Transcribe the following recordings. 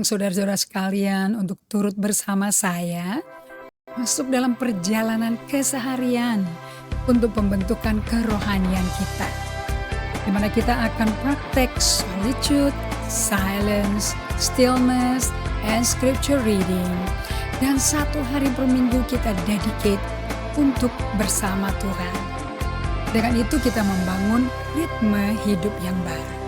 undang saudara-saudara sekalian untuk turut bersama saya masuk dalam perjalanan keseharian untuk pembentukan kerohanian kita, di mana kita akan praktek solitude, silence, stillness, and scripture reading. Dan 1 hari per minggu kita dedicate untuk bersama Tuhan. Dengan itu kita membangun ritme hidup yang baru.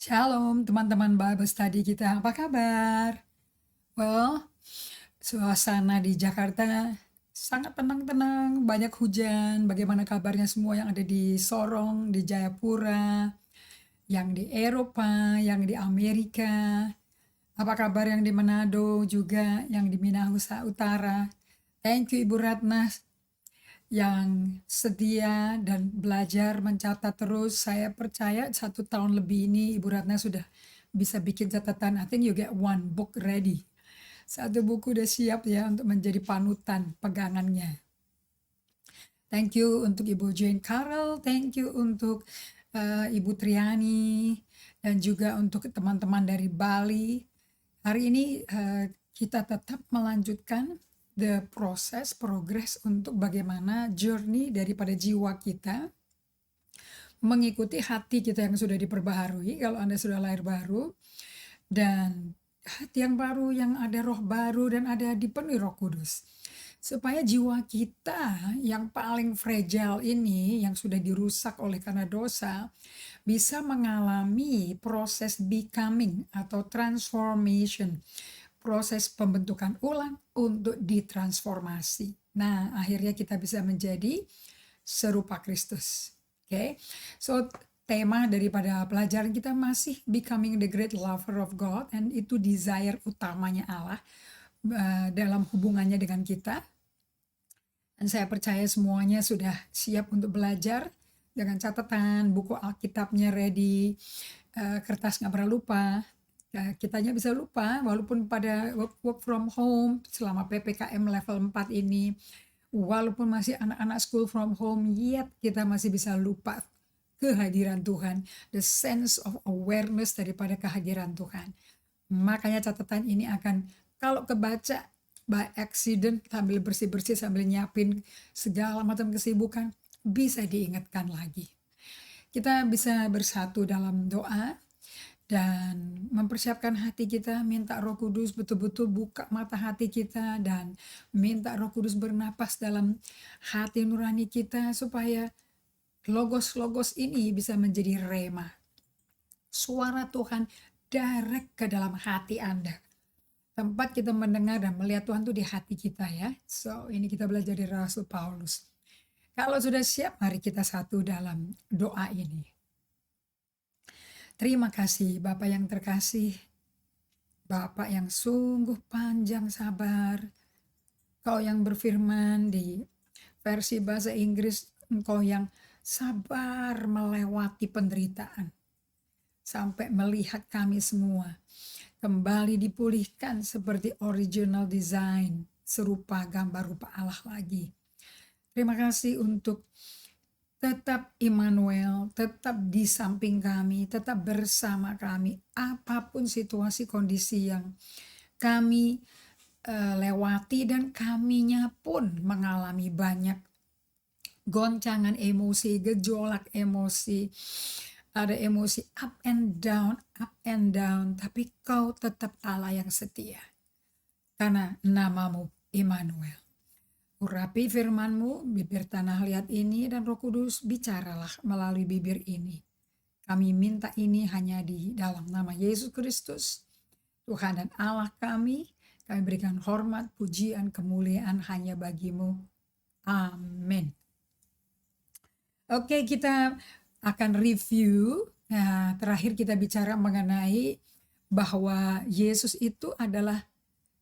Shalom teman-teman Bible Study kita, apa kabar? Well, suasana di Jakarta sangat tenang-tenang, banyak hujan. Bagaimana kabarnya semua yang ada di Sorong, di Jayapura, yang di Eropa, yang di Amerika? Apa kabar yang di Manado juga, yang di Minahasa Utara? Thank you Ibu Ratna yang setia dan belajar mencatat terus. Saya percaya 1 tahun lebih ini Ibu Ratna sudah bisa bikin catatan. I think you get one book ready. 1 buku udah siap ya untuk menjadi panutan pegangannya. Thank you untuk Ibu Jane Carroll, thank you untuk Ibu Triani, dan juga untuk teman-teman dari Bali. Hari ini kita tetap melanjutkan the progress untuk bagaimana journey daripada jiwa kita mengikuti hati kita yang sudah diperbaharui, kalau Anda sudah lahir baru, dan hati yang baru yang ada roh baru dan ada dipenuhi Roh Kudus. Supaya jiwa kita yang paling fragile ini, yang sudah dirusak oleh karena dosa, bisa mengalami proses becoming atau transformation, proses pembentukan ulang untuk ditransformasi. Nah, akhirnya kita bisa menjadi serupa Kristus. Oke, so tema daripada pelajaran kita masih becoming the great lover of God, and itu desire utamanya Allah dalam hubungannya dengan kita. Dan saya percaya semuanya sudah siap untuk belajar dengan catatan, buku Alkitabnya ready, kertas nggak pernah lupa. Kitanya bisa lupa walaupun pada work from home selama PPKM level 4 ini, walaupun masih anak-anak school from home, yet kita masih bisa lupa kehadiran Tuhan, the sense of awareness daripada kehadiran Tuhan. Makanya catatan ini akan, kalau kebaca by accident sambil bersih-bersih, sambil nyiapin segala macam kesibukan, bisa diingatkan lagi. Kita bisa bersatu dalam doa dan mempersiapkan hati kita, minta Roh Kudus betul-betul buka mata hati kita, dan minta Roh Kudus bernapas dalam hati nurani kita supaya logos-logos ini bisa menjadi rema. Suara Tuhan direct ke dalam hati Anda. Tempat kita mendengar dan melihat Tuhan itu di hati kita ya. So ini kita belajar dari Rasul Paulus. Kalau sudah siap, mari kita satu dalam doa ini. Terima kasih Bapak yang terkasih, Bapak yang sungguh panjang sabar, Kau yang berfirman di versi bahasa Inggris, Engkau yang sabar melewati penderitaan, sampai melihat kami semua kembali dipulihkan seperti original design, serupa gambar rupa Allah lagi. Terima kasih untuk tetap Immanuel, tetap di samping kami, tetap bersama kami, apapun situasi kondisi yang kami lewati, dan kaminya pun mengalami banyak goncangan emosi, gejolak emosi, ada emosi up and down, tapi Kau tetap Allah yang setia, karena namamu Immanuel. Urapi firman-Mu, bibir tanah liat ini, dan Roh Kudus bicaralah melalui bibir ini. Kami minta ini hanya di dalam nama Yesus Kristus, Tuhan dan Allah kami. Kami berikan hormat, pujian, kemuliaan hanya bagi-Mu. Amin. Oke, kita akan review. Nah, terakhir kita bicara mengenai bahwa Yesus itu adalah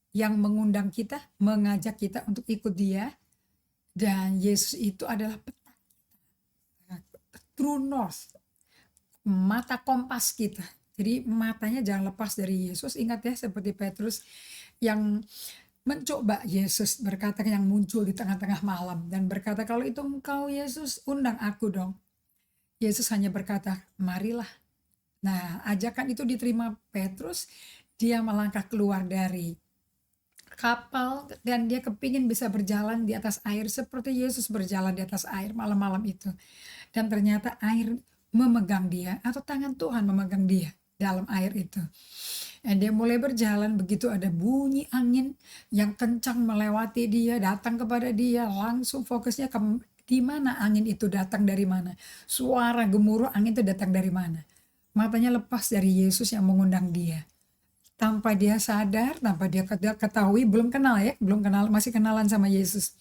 yang mengundang kita, mengajak kita untuk ikut Dia, dan Yesus itu adalah peta kita, true north, mata kompas kita. Jadi matanya jangan lepas dari Yesus. Ingat ya, seperti Petrus yang mencoba Yesus, berkata, yang muncul di tengah-tengah malam dan berkata, kalau itu Engkau Yesus, undang aku dong. Yesus hanya berkata, marilah. Nah, ajakan itu diterima Petrus, dia melangkah keluar dari kapal dan dia kepingin bisa berjalan di atas air seperti Yesus berjalan di atas air malam-malam itu. Dan ternyata air memegang dia atau tangan Tuhan memegang dia dalam air itu. Dan dia mulai berjalan, begitu ada bunyi angin yang kencang melewati dia, datang kepada dia, langsung fokusnya ke di mana angin itu datang dari mana. Suara gemuruh angin itu datang dari mana. Matanya lepas dari Yesus yang mengundang dia. Tanpa dia sadar, tanpa dia ketahui, belum kenal ya, belum kenal, masih kenalan sama Yesus.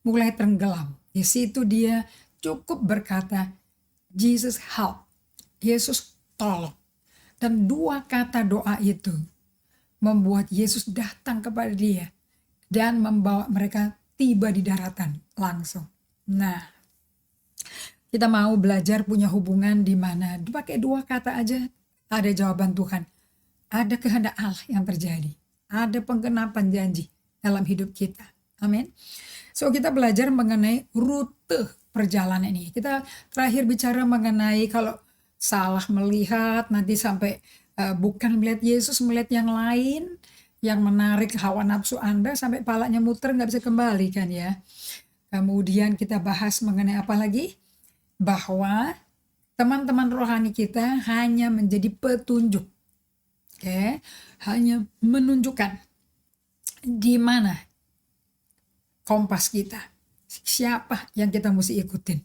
Mulai tenggelam. Di situ dia cukup berkata, Jesus help. Yesus tolong. Dan dua kata doa itu membuat Yesus datang kepada dia dan membawa mereka tiba di daratan langsung. Nah, kita mau belajar punya hubungan di mana pakai dua kata aja ada jawaban Tuhan. Ada kehendak Allah yang terjadi. Ada penggenapan janji dalam hidup kita. Amin. So kita belajar mengenai rute perjalanan ini. Kita terakhir bicara mengenai kalau salah melihat nanti sampai bukan melihat Yesus, melihat yang lain yang menarik hawa nafsu Anda sampai palanya muter nggak bisa kembali kan ya. Kemudian kita bahas mengenai apa lagi? Bahwa teman-teman rohani kita hanya menjadi petunjuk. Oke, hanya menunjukkan di mana kompas kita. Siapa yang kita mesti ikutin.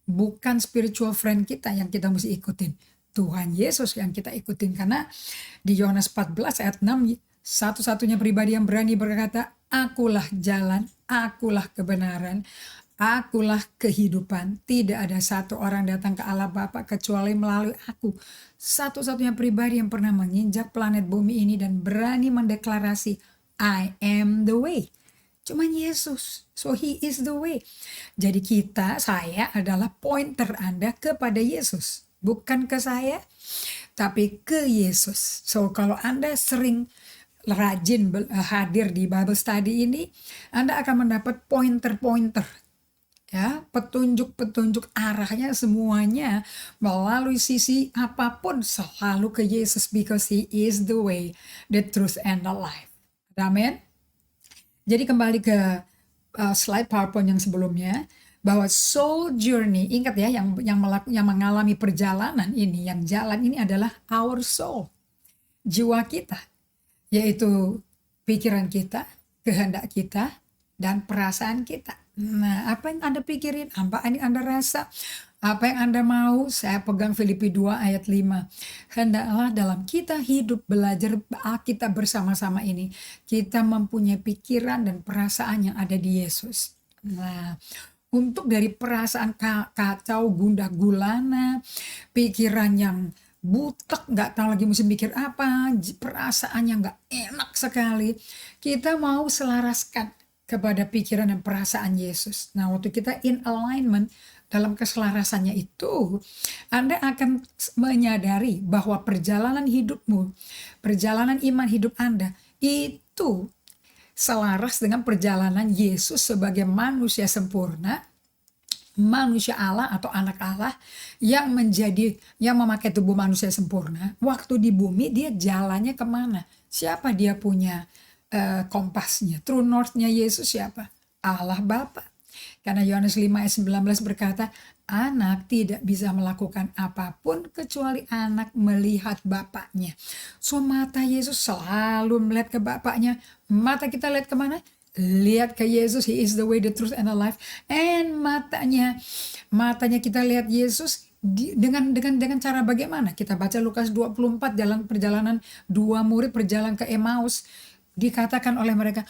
Bukan spiritual friend kita yang kita mesti ikutin. Tuhan Yesus yang kita ikutin. Karena di Yohanes 14 ayat 6, satu-satunya pribadi yang berani berkata, akulah jalan, akulah kebenaran, akulah kehidupan. Tidak ada satu orang datang ke Allah Bapa kecuali melalui aku. Satu-satunya pribadi yang pernah menginjak planet bumi ini dan berani mendeklarasi, I am the way. Cuman Yesus. So he is the way. Jadi saya adalah pointer Anda kepada Yesus. Bukan ke saya, tapi ke Yesus. So kalau Anda sering rajin hadir di Bible study ini, Anda akan mendapat pointer-pointer. Ya, petunjuk-petunjuk arahnya semuanya melalui sisi apapun selalu ke Yesus because he is the way, the truth, and the life. Amin. Jadi kembali ke slide PowerPoint yang sebelumnya, bahwa soul journey, ingat ya, yang mengalami perjalanan ini, yang jalan ini adalah our soul, jiwa kita, yaitu pikiran kita, kehendak kita, dan perasaan kita. Nah, apa yang Anda pikirin, apa yang Anda rasa, apa yang Anda mau, saya pegang Filipi 2 ayat 5. Hendaklah dalam kita hidup belajar kita bersama-sama ini, kita mempunyai pikiran dan perasaan yang ada di Yesus. Nah, untuk dari perasaan kacau, gundah gulana, pikiran yang butek, nggak tahu lagi mesti mikir apa, perasaan yang nggak enak sekali, kita mau selaraskan kepada pikiran dan perasaan Yesus. Nah, waktu kita in alignment dalam keselarasannya itu, Anda akan menyadari bahwa perjalanan hidupmu, perjalanan iman hidup Anda, itu selaras dengan perjalanan Yesus sebagai manusia sempurna, manusia Allah atau anak Allah yang memakai tubuh manusia sempurna. Waktu di bumi dia jalannya kemana? Siapa dia punya kompasnya? True North-nya Yesus siapa? Allah Bapa. Karena Yohanes 5 ayat 19 berkata, anak tidak bisa melakukan apapun kecuali anak melihat Bapaknya. So mata Yesus selalu melihat ke Bapaknya. Mata kita lihat kemana? Lihat ke Yesus, he is the way, the truth, and the life. And matanya kita lihat Yesus dengan cara bagaimana? Kita baca Lukas 24, perjalanan dua murid berjalan ke Emmaus. Dikatakan oleh mereka,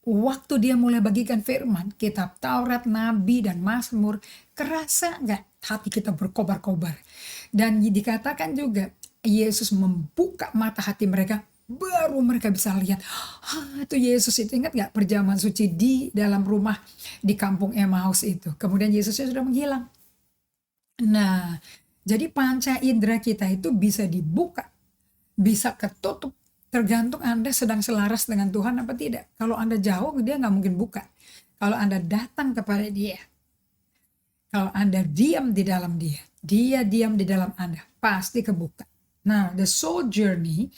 waktu dia mulai bagikan firman, kitab Taurat, Nabi, dan Mazmur, kerasa nggak hati kita berkobar-kobar? Dan dikatakan juga, Yesus membuka mata hati mereka, baru mereka bisa lihat, itu Yesus itu. Ingat nggak perjamuan suci di dalam rumah di kampung Emmaus itu? Kemudian Yesusnya sudah menghilang. Nah, jadi panca indera kita itu bisa dibuka, bisa ketutup, tergantung Anda sedang selaras dengan Tuhan apa tidak. Kalau Anda jauh, dia nggak mungkin buka. Kalau Anda datang kepada dia, kalau Anda diam di dalam dia diam di dalam Anda, pasti kebuka. Nah, the soul journey,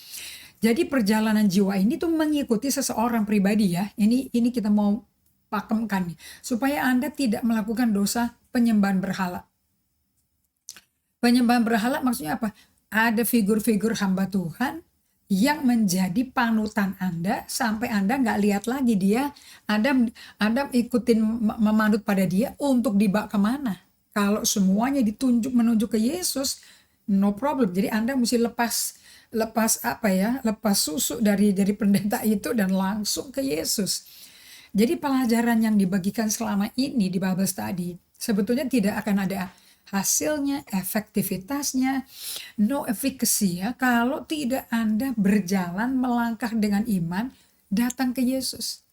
jadi perjalanan jiwa ini tuh mengikuti seseorang pribadi ya. Ini kita mau pakemkan nih, supaya Anda tidak melakukan dosa penyembahan berhala. Penyembahan berhala maksudnya apa? Ada figur-figur hamba Tuhan yang menjadi panutan Anda sampai Anda nggak lihat lagi dia, Anda ikutin memanut pada dia untuk dibawa kemana. Kalau semuanya menuju ke Yesus, no problem. Jadi Anda mesti lepas susu dari pendeta itu dan langsung ke Yesus. Jadi pelajaran yang dibagikan selama ini di Bible Study sebetulnya tidak akan ada hasilnya, efektivitasnya, no efficacy ya, kalau tidak Anda berjalan melangkah dengan iman datang ke Yesus.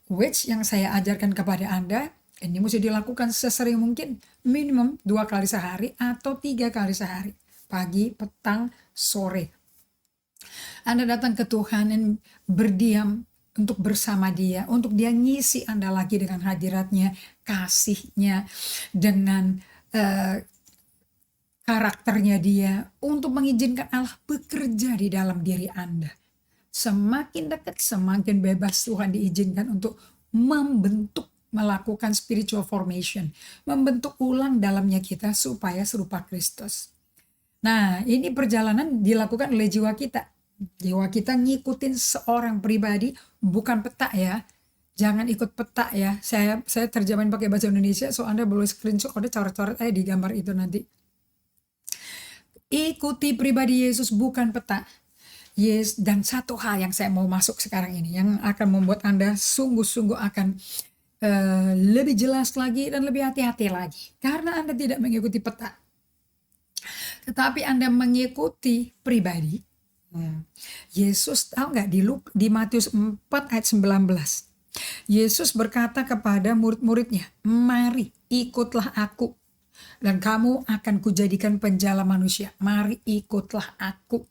Which yang saya ajarkan kepada Anda, ini mesti dilakukan sesering mungkin, minimum 2 kali sehari atau 3 kali sehari. Pagi, petang, sore. Anda datang ke Tuhan dan berdiam untuk bersama dia, untuk dia ngisi Anda lagi dengan hadiratnya, kasihnya, dengan karakternya dia, untuk mengizinkan Allah bekerja di dalam diri Anda. Semakin dekat, semakin bebas Tuhan diizinkan untuk melakukan spiritual formation, membentuk ulang dalamnya kita supaya serupa Kristus. Nah, ini perjalanan dilakukan oleh jiwa kita. Jiwa kita ngikutin seorang pribadi, bukan peta ya. Jangan ikut peta ya. Saya terjemahin pakai bahasa Indonesia, so Anda boleh screenshot, ada coret-coret aja di gambar itu nanti. Ikuti pribadi Yesus, bukan peta. Yes, dan satu hal yang saya mau masuk sekarang ini, yang akan membuat Anda sungguh-sungguh akan lebih jelas lagi dan lebih hati-hati lagi. Karena Anda tidak mengikuti peta, tetapi Anda mengikuti pribadi. Yesus tahu nggak di Matius 4 ayat 19. Yesus berkata kepada murid-muridnya, mari ikutlah aku dan kamu akan kujadikan penjala manusia. Mari ikutlah aku.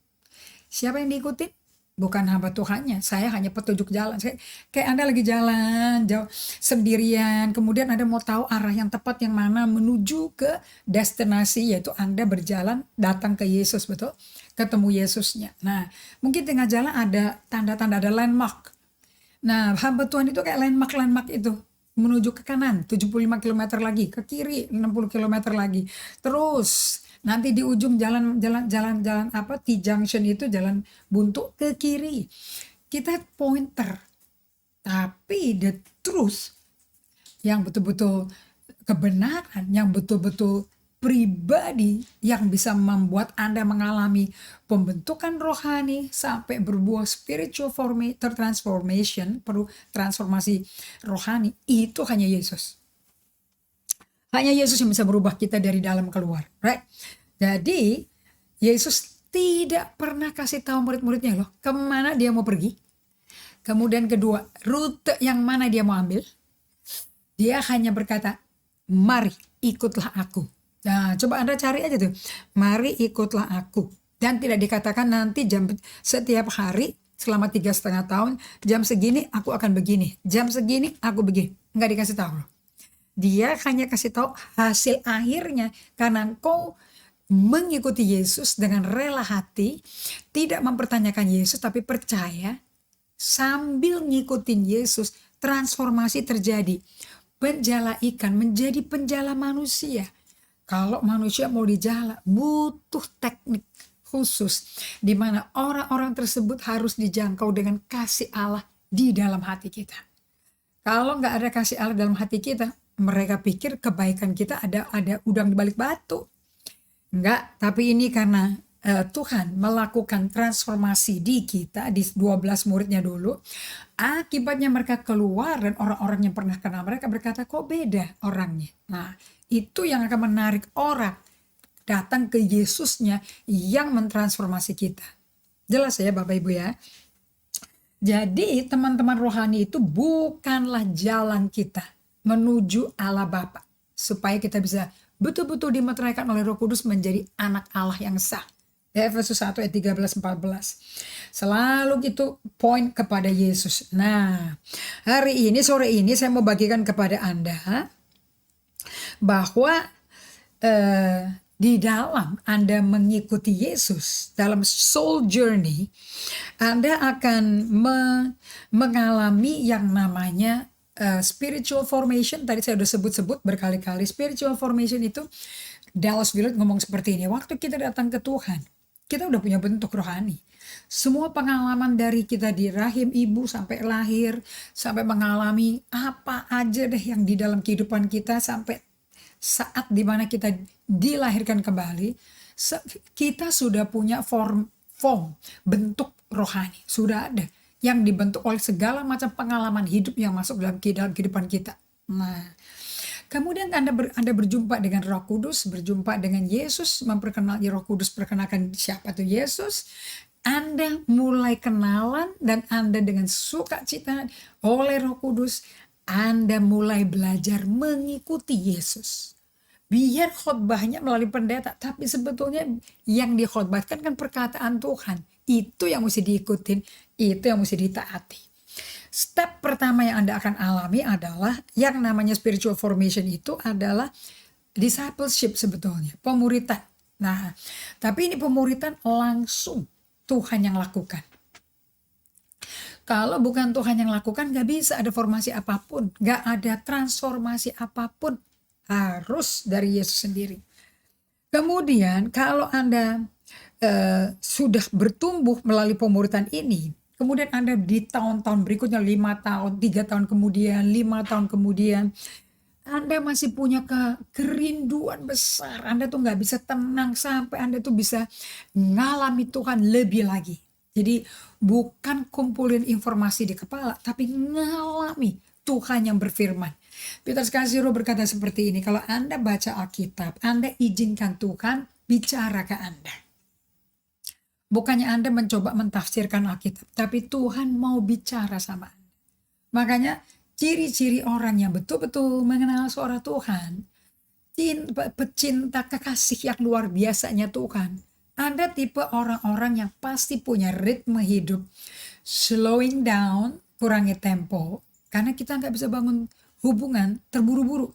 Siapa yang diikuti? Bukan hamba Tuhannya. Saya hanya petunjuk jalan. Kayak Anda lagi jalan jauh sendirian, kemudian Anda mau tahu arah yang tepat yang mana menuju ke destinasi, yaitu Anda berjalan datang ke Yesus, betul? Ketemu Yesusnya. Nah, mungkin tengah jalan ada tanda-tanda, ada landmark. Nah, hamba Tuhan itu kayak landmark itu. Menuju ke kanan 75 km lagi, ke kiri 60 km lagi. Terus nanti di ujung jalan T-junction itu jalan buntu ke kiri. Kita pointer. Tapi the truth yang betul-betul kebenaran, yang betul-betul pribadi yang bisa membuat Anda mengalami pembentukan rohani sampai berbuah spiritual transformation, perlu transformasi rohani, itu hanya Yesus. Hanya Yesus yang bisa berubah kita dari dalam keluar, right? Jadi Yesus tidak pernah kasih tahu murid-muridnya loh kemana dia mau pergi. Kemudian kedua, rute yang mana dia mau ambil. Dia hanya berkata, mari ikutlah aku. Nah, coba Anda cari aja tuh. Mari ikutlah aku. Dan tidak dikatakan nanti setiap hari selama 3,5 tahun, jam segini aku akan begini. Jam segini aku begini. Nggak dikasih tahu. Dia hanya kasih tahu hasil akhirnya. Karena engkau mengikuti Yesus dengan rela hati, tidak mempertanyakan Yesus tapi percaya, sambil ngikutin Yesus, transformasi terjadi. Penjala ikan menjadi penjala manusia. Kalau manusia mau dijala, butuh teknik khusus di mana orang-orang tersebut harus dijangkau dengan kasih Allah di dalam hati kita. Kalau nggak ada kasih Allah dalam hati kita, mereka pikir kebaikan kita ada udang di balik batu. Enggak, tapi ini karena Tuhan melakukan transformasi di kita, di 12 muridnya dulu. Akibatnya mereka keluar dan orang-orang yang pernah kenal mereka berkata, kok beda orangnya. Nah, itu yang akan menarik orang datang ke Yesusnya yang mentransformasi kita. Jelas ya Bapak Ibu ya. Jadi teman-teman rohani itu bukanlah jalan kita menuju Allah Bapa, supaya kita bisa betul-betul dimeteraikan oleh Roh Kudus menjadi anak Allah yang sah. Efesus 1 ayat 13-14. Selalu itu poin kepada Yesus. Nah, hari ini, sore ini saya mau bagikan kepada Anda bahwa di dalam Anda mengikuti Yesus dalam soul journey, Anda akan mengalami yang namanya spiritual formation. Tadi saya udah sebut-sebut berkali-kali. Spiritual formation itu Dallas Willard ngomong seperti ini, waktu kita datang ke Tuhan, kita udah punya bentuk rohani. Semua pengalaman dari kita di rahim ibu sampai lahir, sampai mengalami apa aja deh yang di dalam kehidupan kita sampai saat dimana kita dilahirkan kembali, kita sudah punya form bentuk rohani, sudah ada yang dibentuk oleh segala macam pengalaman hidup yang masuk dalam kehidupan kita. Nah, kemudian Anda berjumpa dengan Roh Kudus, berjumpa dengan Yesus, memperkenalkan Roh Kudus, perkenalkan siapa tuh Yesus. Anda mulai kenalan dan Anda dengan sukacita oleh Roh Kudus, Anda mulai belajar mengikuti Yesus. Biar khotbahnya melalui pendeta, tapi sebetulnya yang dikhotbahkan kan perkataan Tuhan. Itu yang mesti diikutin, itu yang mesti ditaati. Step pertama yang Anda akan alami adalah yang namanya spiritual formation, itu adalah discipleship sebetulnya, pemuritan. Nah, tapi ini pemuritan langsung Tuhan yang lakukan. Kalau bukan Tuhan yang lakukan, gak bisa ada formasi apapun, gak ada transformasi apapun, harus dari Yesus sendiri. Kemudian kalau Anda sudah bertumbuh melalui pemuritan ini, kemudian Anda di tahun-tahun berikutnya, 5 tahun, 3 tahun kemudian, 5 tahun kemudian, Anda masih punya kerinduan besar. Anda tuh gak bisa tenang sampai Anda tuh bisa ngalami Tuhan lebih lagi. Jadi bukan kumpulin informasi di kepala, tapi ngalami Tuhan yang berfirman. Peter Scazzero berkata seperti ini, kalau Anda baca Alkitab, Anda izinkan Tuhan bicara ke Anda. Bukannya Anda mencoba mentafsirkan Alkitab, tapi Tuhan mau bicara sama Anda. Makanya ciri-ciri orang yang betul-betul mengenal suara Tuhan, pecinta kekasih yang luar biasanya Tuhan, Anda tipe orang-orang yang pasti punya ritme hidup, slowing down, kurangi tempo, karena kita nggak bisa bangun hubungan terburu-buru.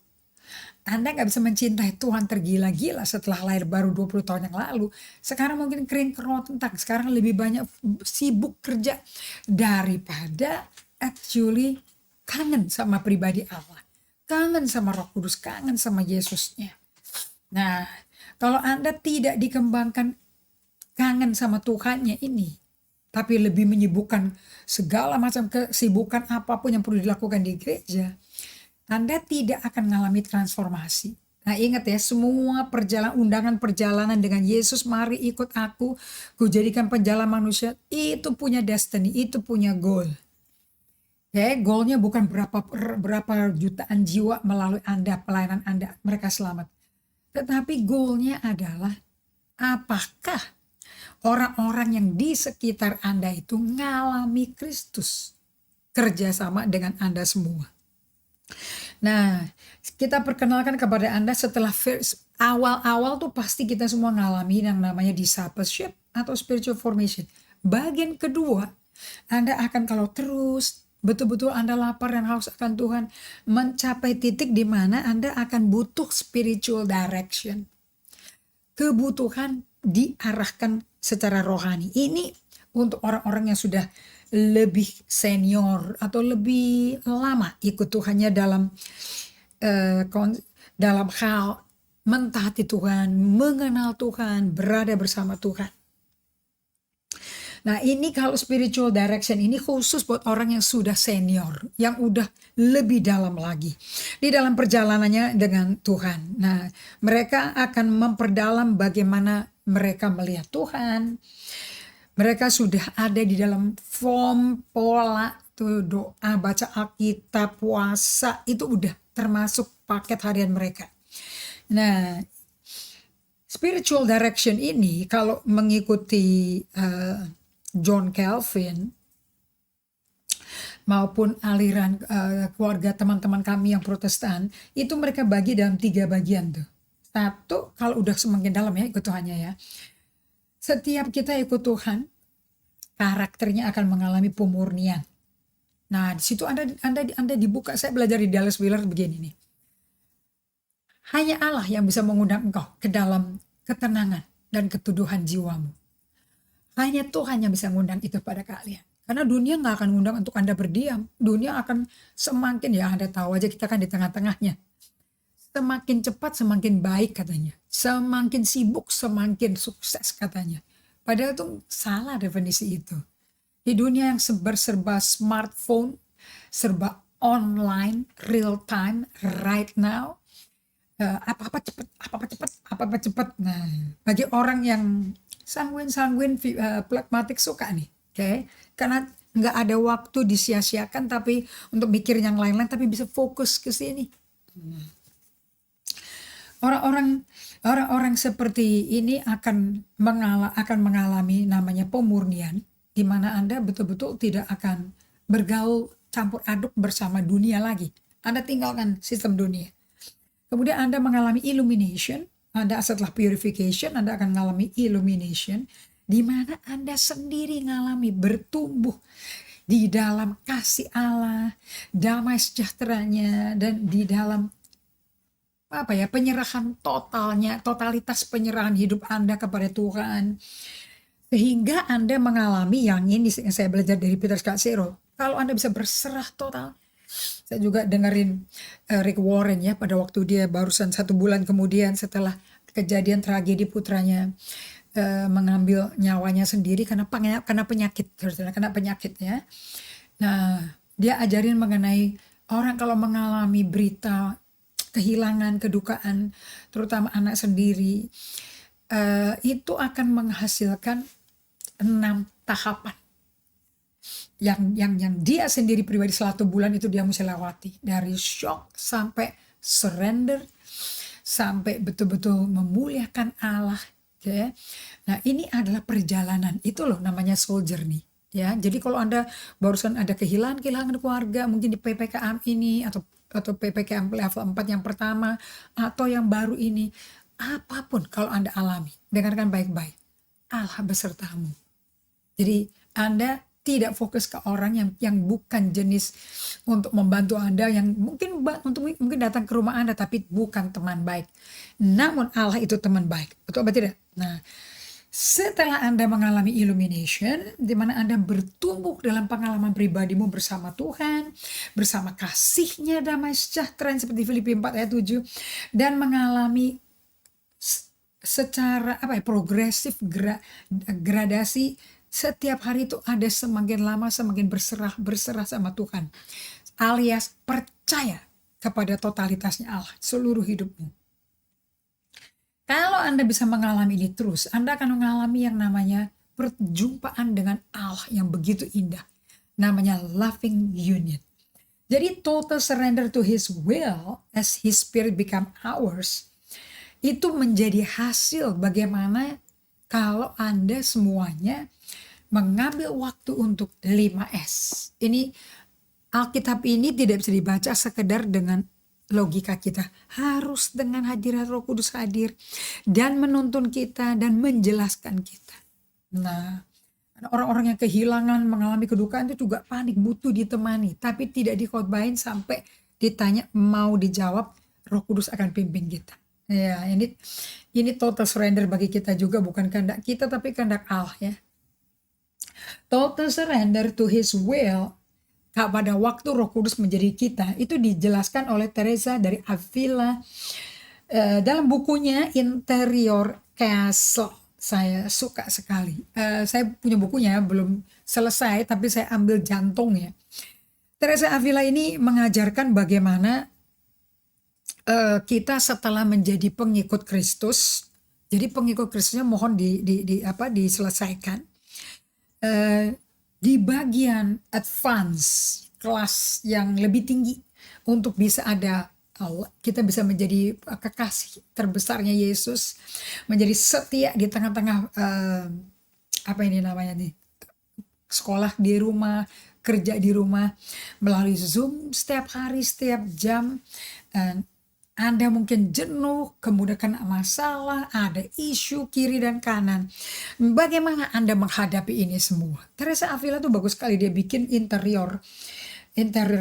Anda nggak bisa mencintai Tuhan tergila-gila setelah lahir baru 20 tahun yang lalu. Sekarang mungkin kering kerontang, sekarang lebih banyak sibuk kerja daripada actually kangen sama pribadi Allah. Kangen sama Roh Kudus, kangen sama Yesusnya. Nah, kalau Anda tidak dikembangkan kangen sama Tuhannya ini, tapi lebih menyibukkan segala macam kesibukan apapun yang perlu dilakukan di gereja, Anda tidak akan mengalami transformasi. Nah, ingat ya, semua undangan perjalanan dengan Yesus, mari ikut aku, ku jadikan penjala manusia, itu punya destiny, itu punya goal. Goalnya bukan berapa jutaan jiwa melalui Anda, pelayanan Anda, mereka selamat. Tetapi goalnya adalah apakah orang-orang yang di sekitar Anda itu ngalami Kristus kerjasama dengan Anda semua. Nah, kita perkenalkan kepada Anda setelah awal-awal tuh pasti kita semua ngalami yang namanya discipleship atau spiritual formation. Bagian kedua, Anda akan kalau terus betul-betul Anda lapar dan haus akan Tuhan, mencapai titik di mana Anda akan butuh spiritual direction. Kebutuhan diarahkan secara rohani. Ini untuk orang-orang yang sudah lebih senior atau lebih lama ikut Tuhannya dalam hal mentaati Tuhan, mengenal Tuhan, berada bersama Tuhan. Nah, ini kalau spiritual direction ini khusus buat orang yang sudah senior, yang udah lebih dalam lagi di dalam perjalanannya dengan Tuhan. Nah, mereka akan memperdalam bagaimana mereka melihat Tuhan. Mereka sudah ada di dalam form, pola, tuh doa, baca Alkitab, puasa, itu udah termasuk paket harian mereka. Nah, spiritual direction ini kalau mengikuti John Calvin maupun aliran keluarga teman-teman kami yang Protestan, itu mereka bagi dalam 3 bagian tuh. Satu, kalau udah semakin dalam ya ikut Tuhannya ya. Setiap kita ikut Tuhan, karakternya akan mengalami pemurnian. Nah, di situ Anda dibuka. Saya belajar di Dallas Willard begini nih. Hanya Allah yang bisa mengundang engkau ke dalam ketenangan, dan keteduhan jiwamu. Hanya Tuhan yang bisa ngundang itu pada kalian. Karena dunia nggak akan ngundang untuk Anda berdiam. Dunia akan semakin, ya Anda tahu aja kita kan di tengah-tengahnya. Semakin cepat semakin baik katanya. Semakin sibuk semakin sukses katanya. Padahal itu salah definisi itu. Di dunia yang serba smartphone, serba online, real time, right now, apa-apa cepat, apa-apa cepat, apa-apa cepat. Nah, bagi orang yang sanguin, pragmatik suka nih, oke? Karena nggak ada waktu disia-siakan, tapi untuk mikir yang lain-lain, tapi bisa fokus ke sini. Orang-orang seperti ini akan mengalami namanya pemurnian, di mana Anda betul-betul tidak akan bergaul campur aduk bersama dunia lagi. Anda tinggalkan sistem dunia. Kemudian Anda mengalami illumination. Anda setelah purification, Anda akan mengalami illumination, di mana Anda sendiri mengalami bertumbuh di dalam kasih Allah, damai sejahteranya, dan di dalam penyerahan totalitas penyerahan hidup Anda kepada Tuhan. Sehingga Anda mengalami yang ini yang saya belajar dari Peter Scazzero. Kalau Anda bisa berserah total. Saya juga dengerin Rick Warren ya, pada waktu dia barusan 1 bulan kemudian setelah kejadian tragedi putranya mengambil nyawanya sendiri karena penyakit ya. Nah, dia ajarin mengenai orang kalau mengalami berita kehilangan, kedukaan, terutama anak sendiri, itu akan menghasilkan 6 tahapan yang dia sendiri pribadi 1 bulan itu dia mesti lewati, dari shock sampai surrender, sampai betul-betul memuliakan Allah. Okay. Nah, ini adalah perjalanan, itu loh namanya soul journey. Ya, jadi kalau Anda barusan ada kehilangan keluarga, mungkin di PPKM ini atau PPKM level 4 yang pertama atau yang baru ini, apapun kalau Anda alami, dengarkan baik-baik, Allah besertamu. Jadi Anda tidak fokus ke orang yang bukan jenis untuk membantu Anda, yang mungkin datang ke rumah Anda tapi bukan teman baik. Namun Allah itu teman baik, betul atau tidak? Nah, setelah Anda mengalami illumination, di mana Anda bertumbuh dalam pengalaman pribadimu bersama Tuhan, bersama kasih-Nya damai sejahtera seperti Filipi 4 ayat 7, dan mengalami secara progresif gradasi. Setiap hari itu ada semakin lama semakin berserah sama Tuhan, alias percaya kepada totalitasnya Allah seluruh hidupmu. Kalau Anda bisa mengalami ini terus, Anda akan mengalami yang namanya perjumpaan dengan Allah yang begitu indah, namanya loving union. Jadi total surrender to His will as His Spirit become ours, itu menjadi hasil bagaimana kalau Anda semuanya mengambil waktu untuk 5S. Ini Alkitab ini tidak bisa dibaca sekedar dengan logika kita. Harus dengan hadirat Roh Kudus hadir dan menuntun kita dan menjelaskan kita. Nah, orang-orang yang kehilangan, mengalami kedukaan itu juga panik, butuh ditemani. Tapi tidak dikhotbahin sampai ditanya, mau dijawab, Roh Kudus akan pimpin kita. Ya, ini total surrender bagi kita juga, bukan kehendak kita tapi kehendak Allah ya. Total surrender to His will pada waktu Roh Kudus menjadi kita, itu dijelaskan oleh Teresa dari Avila dalam bukunya Interior Castle. Saya suka sekali. Saya punya bukunya, belum selesai tapi saya ambil jantungnya. Teresa Avila ini mengajarkan bagaimana kita setelah menjadi pengikut Kristus, jadi pengikut Kristusnya mohon diselesaikan. Di bagian advance, kelas yang lebih tinggi, untuk bisa ada Allah, kita bisa menjadi kekasih terbesarnya Yesus, menjadi setia di tengah-tengah sekolah di rumah, kerja di rumah, melalui Zoom setiap hari, setiap jam. Anda mungkin jenuh, kemudian kena masalah, ada isu kiri dan kanan. Bagaimana Anda menghadapi ini semua? Teresa Avila tuh bagus sekali, dia bikin interior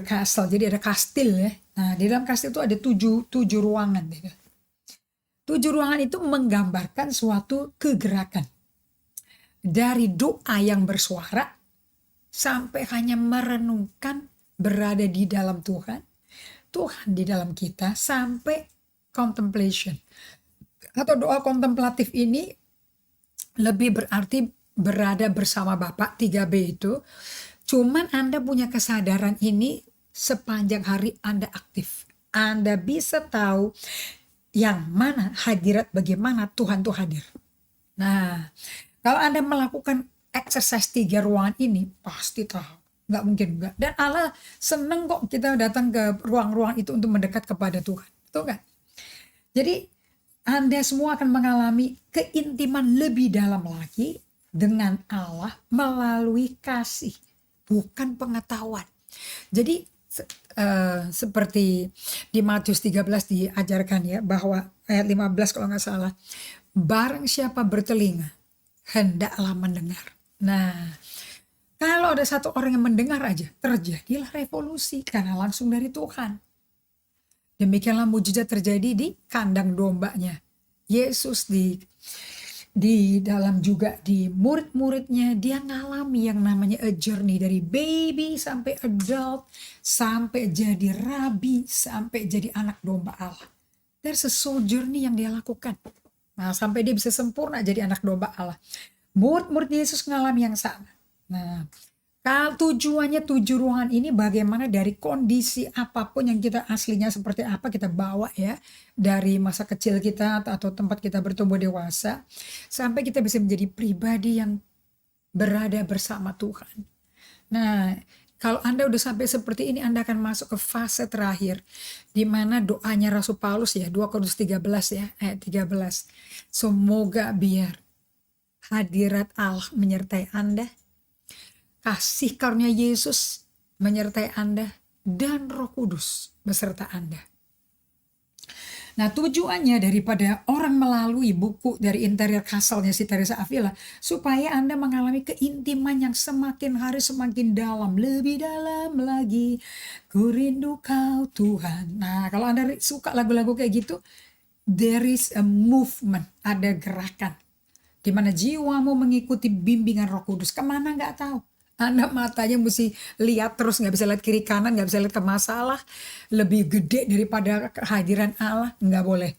castle. Jadi ada kastil ya. Nah, di dalam kastil itu ada 7 ruangan. 7 ruangan itu menggambarkan suatu kegerakan. Dari doa yang bersuara sampai hanya merenungkan berada di dalam Tuhan, Tuhan di dalam kita, sampai contemplation. Atau doa kontemplatif ini lebih berarti berada bersama Bapa, 3B itu. Cuman Anda punya kesadaran ini sepanjang hari Anda aktif. Anda bisa tahu yang mana hadirat, bagaimana Tuhan tuh hadir. Nah, kalau Anda melakukan exercise 3 ruangan ini, pasti tahu. Nggak mungkin enggak. Dan Allah seneng kok kita datang ke ruang-ruang itu untuk mendekat kepada Tuhan. Betul kan? Jadi Anda semua akan mengalami keintiman lebih dalam lagi dengan Allah melalui kasih, bukan pengetahuan. Jadi seperti di Matius 13 diajarkan ya, bahwa ayat 15 kalau nggak salah, barang siapa bertelinga hendaklah mendengar. Nah, kalau ada satu orang yang mendengar aja, terjadilah revolusi karena langsung dari Tuhan. Demikianlah mujizat terjadi di kandang dombanya. Yesus di dalam juga di murid-muridnya, dia ngalami yang namanya a journey dari baby sampai adult, sampai jadi rabi, sampai jadi anak domba Allah. There's a soul journey yang dia lakukan. Nah, sampai dia bisa sempurna jadi anak domba Allah. Murid-murid Yesus ngalami yang sama. Nah, kalau tujuannya 7 ruangan ini bagaimana dari kondisi apapun yang kita aslinya seperti apa kita bawa ya, dari masa kecil kita atau tempat kita bertumbuh dewasa, sampai kita bisa menjadi pribadi yang berada bersama Tuhan. Nah, kalau Anda udah sampai seperti ini, Anda akan masuk ke fase terakhir, di mana doanya Rasul Paulus ya, 2 Korintus 13 ya, ayat 13. Semoga biar hadirat Allah menyertai Anda, kasih karunia Yesus menyertai Anda, dan Roh Kudus beserta Anda. Nah, tujuannya daripada orang melalui buku dari interior castle-nya si Teresa Avila, supaya Anda mengalami keintiman yang semakin hari semakin dalam, lebih dalam lagi. Ku rindu kau Tuhan. Nah, kalau Anda suka lagu-lagu kayak gitu, there is a movement, ada gerakan. Di mana jiwamu mengikuti bimbingan Roh Kudus. Kemana nggak tahu. Anda matanya mesti lihat terus, nggak bisa lihat kiri kanan, nggak bisa lihat ke masalah lebih gede daripada kehadiran Allah, nggak boleh.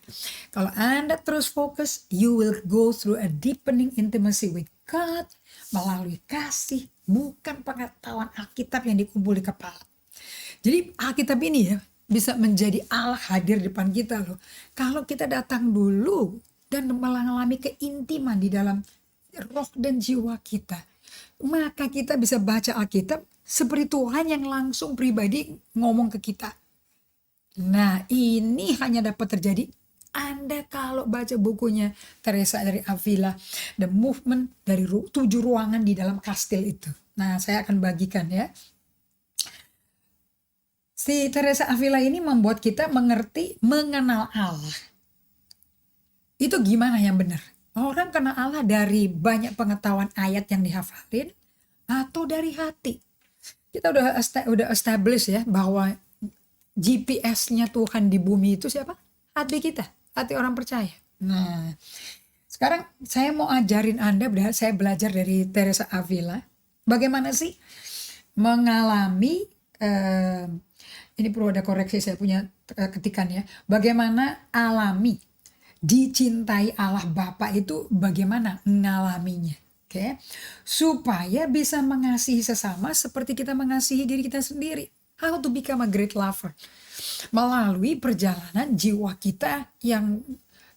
Kalau Anda terus fokus, you will go through a deepening intimacy with God melalui kasih, bukan pengetahuan Alkitab yang dikumpul di kepala. Jadi Alkitab ini ya bisa menjadi Allah hadir di depan kita loh. Kalau kita datang dulu dan mengalami keintiman di dalam roh dan jiwa kita, maka kita bisa baca Alkitab seperti Tuhan yang langsung pribadi ngomong ke kita. Nah, ini hanya dapat terjadi Anda kalau baca bukunya Teresa dari Avila, The Movement dari 7 ruangan di dalam kastil itu. Nah, saya akan bagikan ya. Si Teresa Avila ini membuat kita mengerti, mengenal Allah. Itu gimana yang benar? Orang kenal Allah dari banyak pengetahuan ayat yang dihafalin atau dari hati. Kita udah establish ya bahwa GPS-nya Tuhan di bumi itu siapa? Hati kita, hati orang percaya. Nah, sekarang saya mau ajarin Anda, saya belajar dari Teresa Avila, bagaimana sih mengalami, ini perlu ada koreksi, saya punya ketikan ya, bagaimana alami dicintai Allah Bapa itu, bagaimana ngalaminya, oke? Supaya bisa mengasihi sesama seperti kita mengasihi diri kita sendiri. How to become a great lover? Melalui perjalanan jiwa kita yang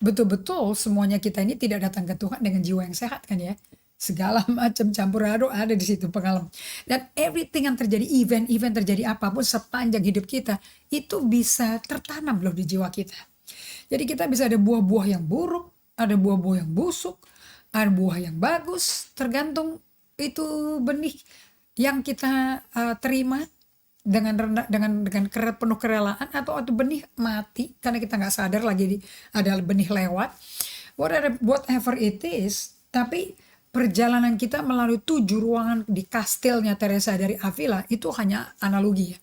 betul-betul semuanya kita ini tidak datang ke Tuhan dengan jiwa yang sehat kan ya. Segala macam campur aduk ada di situ pengalaman. Dan everything yang terjadi, event terjadi apapun sepanjang hidup kita, itu bisa tertanam loh di jiwa kita. Jadi kita bisa ada buah-buah yang buruk, ada buah-buah yang busuk, ada buah yang bagus, tergantung itu benih yang kita terima dengan penuh kerelaan, atau benih mati karena kita nggak sadar lagi ada benih lewat. Whatever it is, tapi perjalanan kita melalui 7 ruangan di kastilnya Teresa dari Avila itu hanya analogi ya.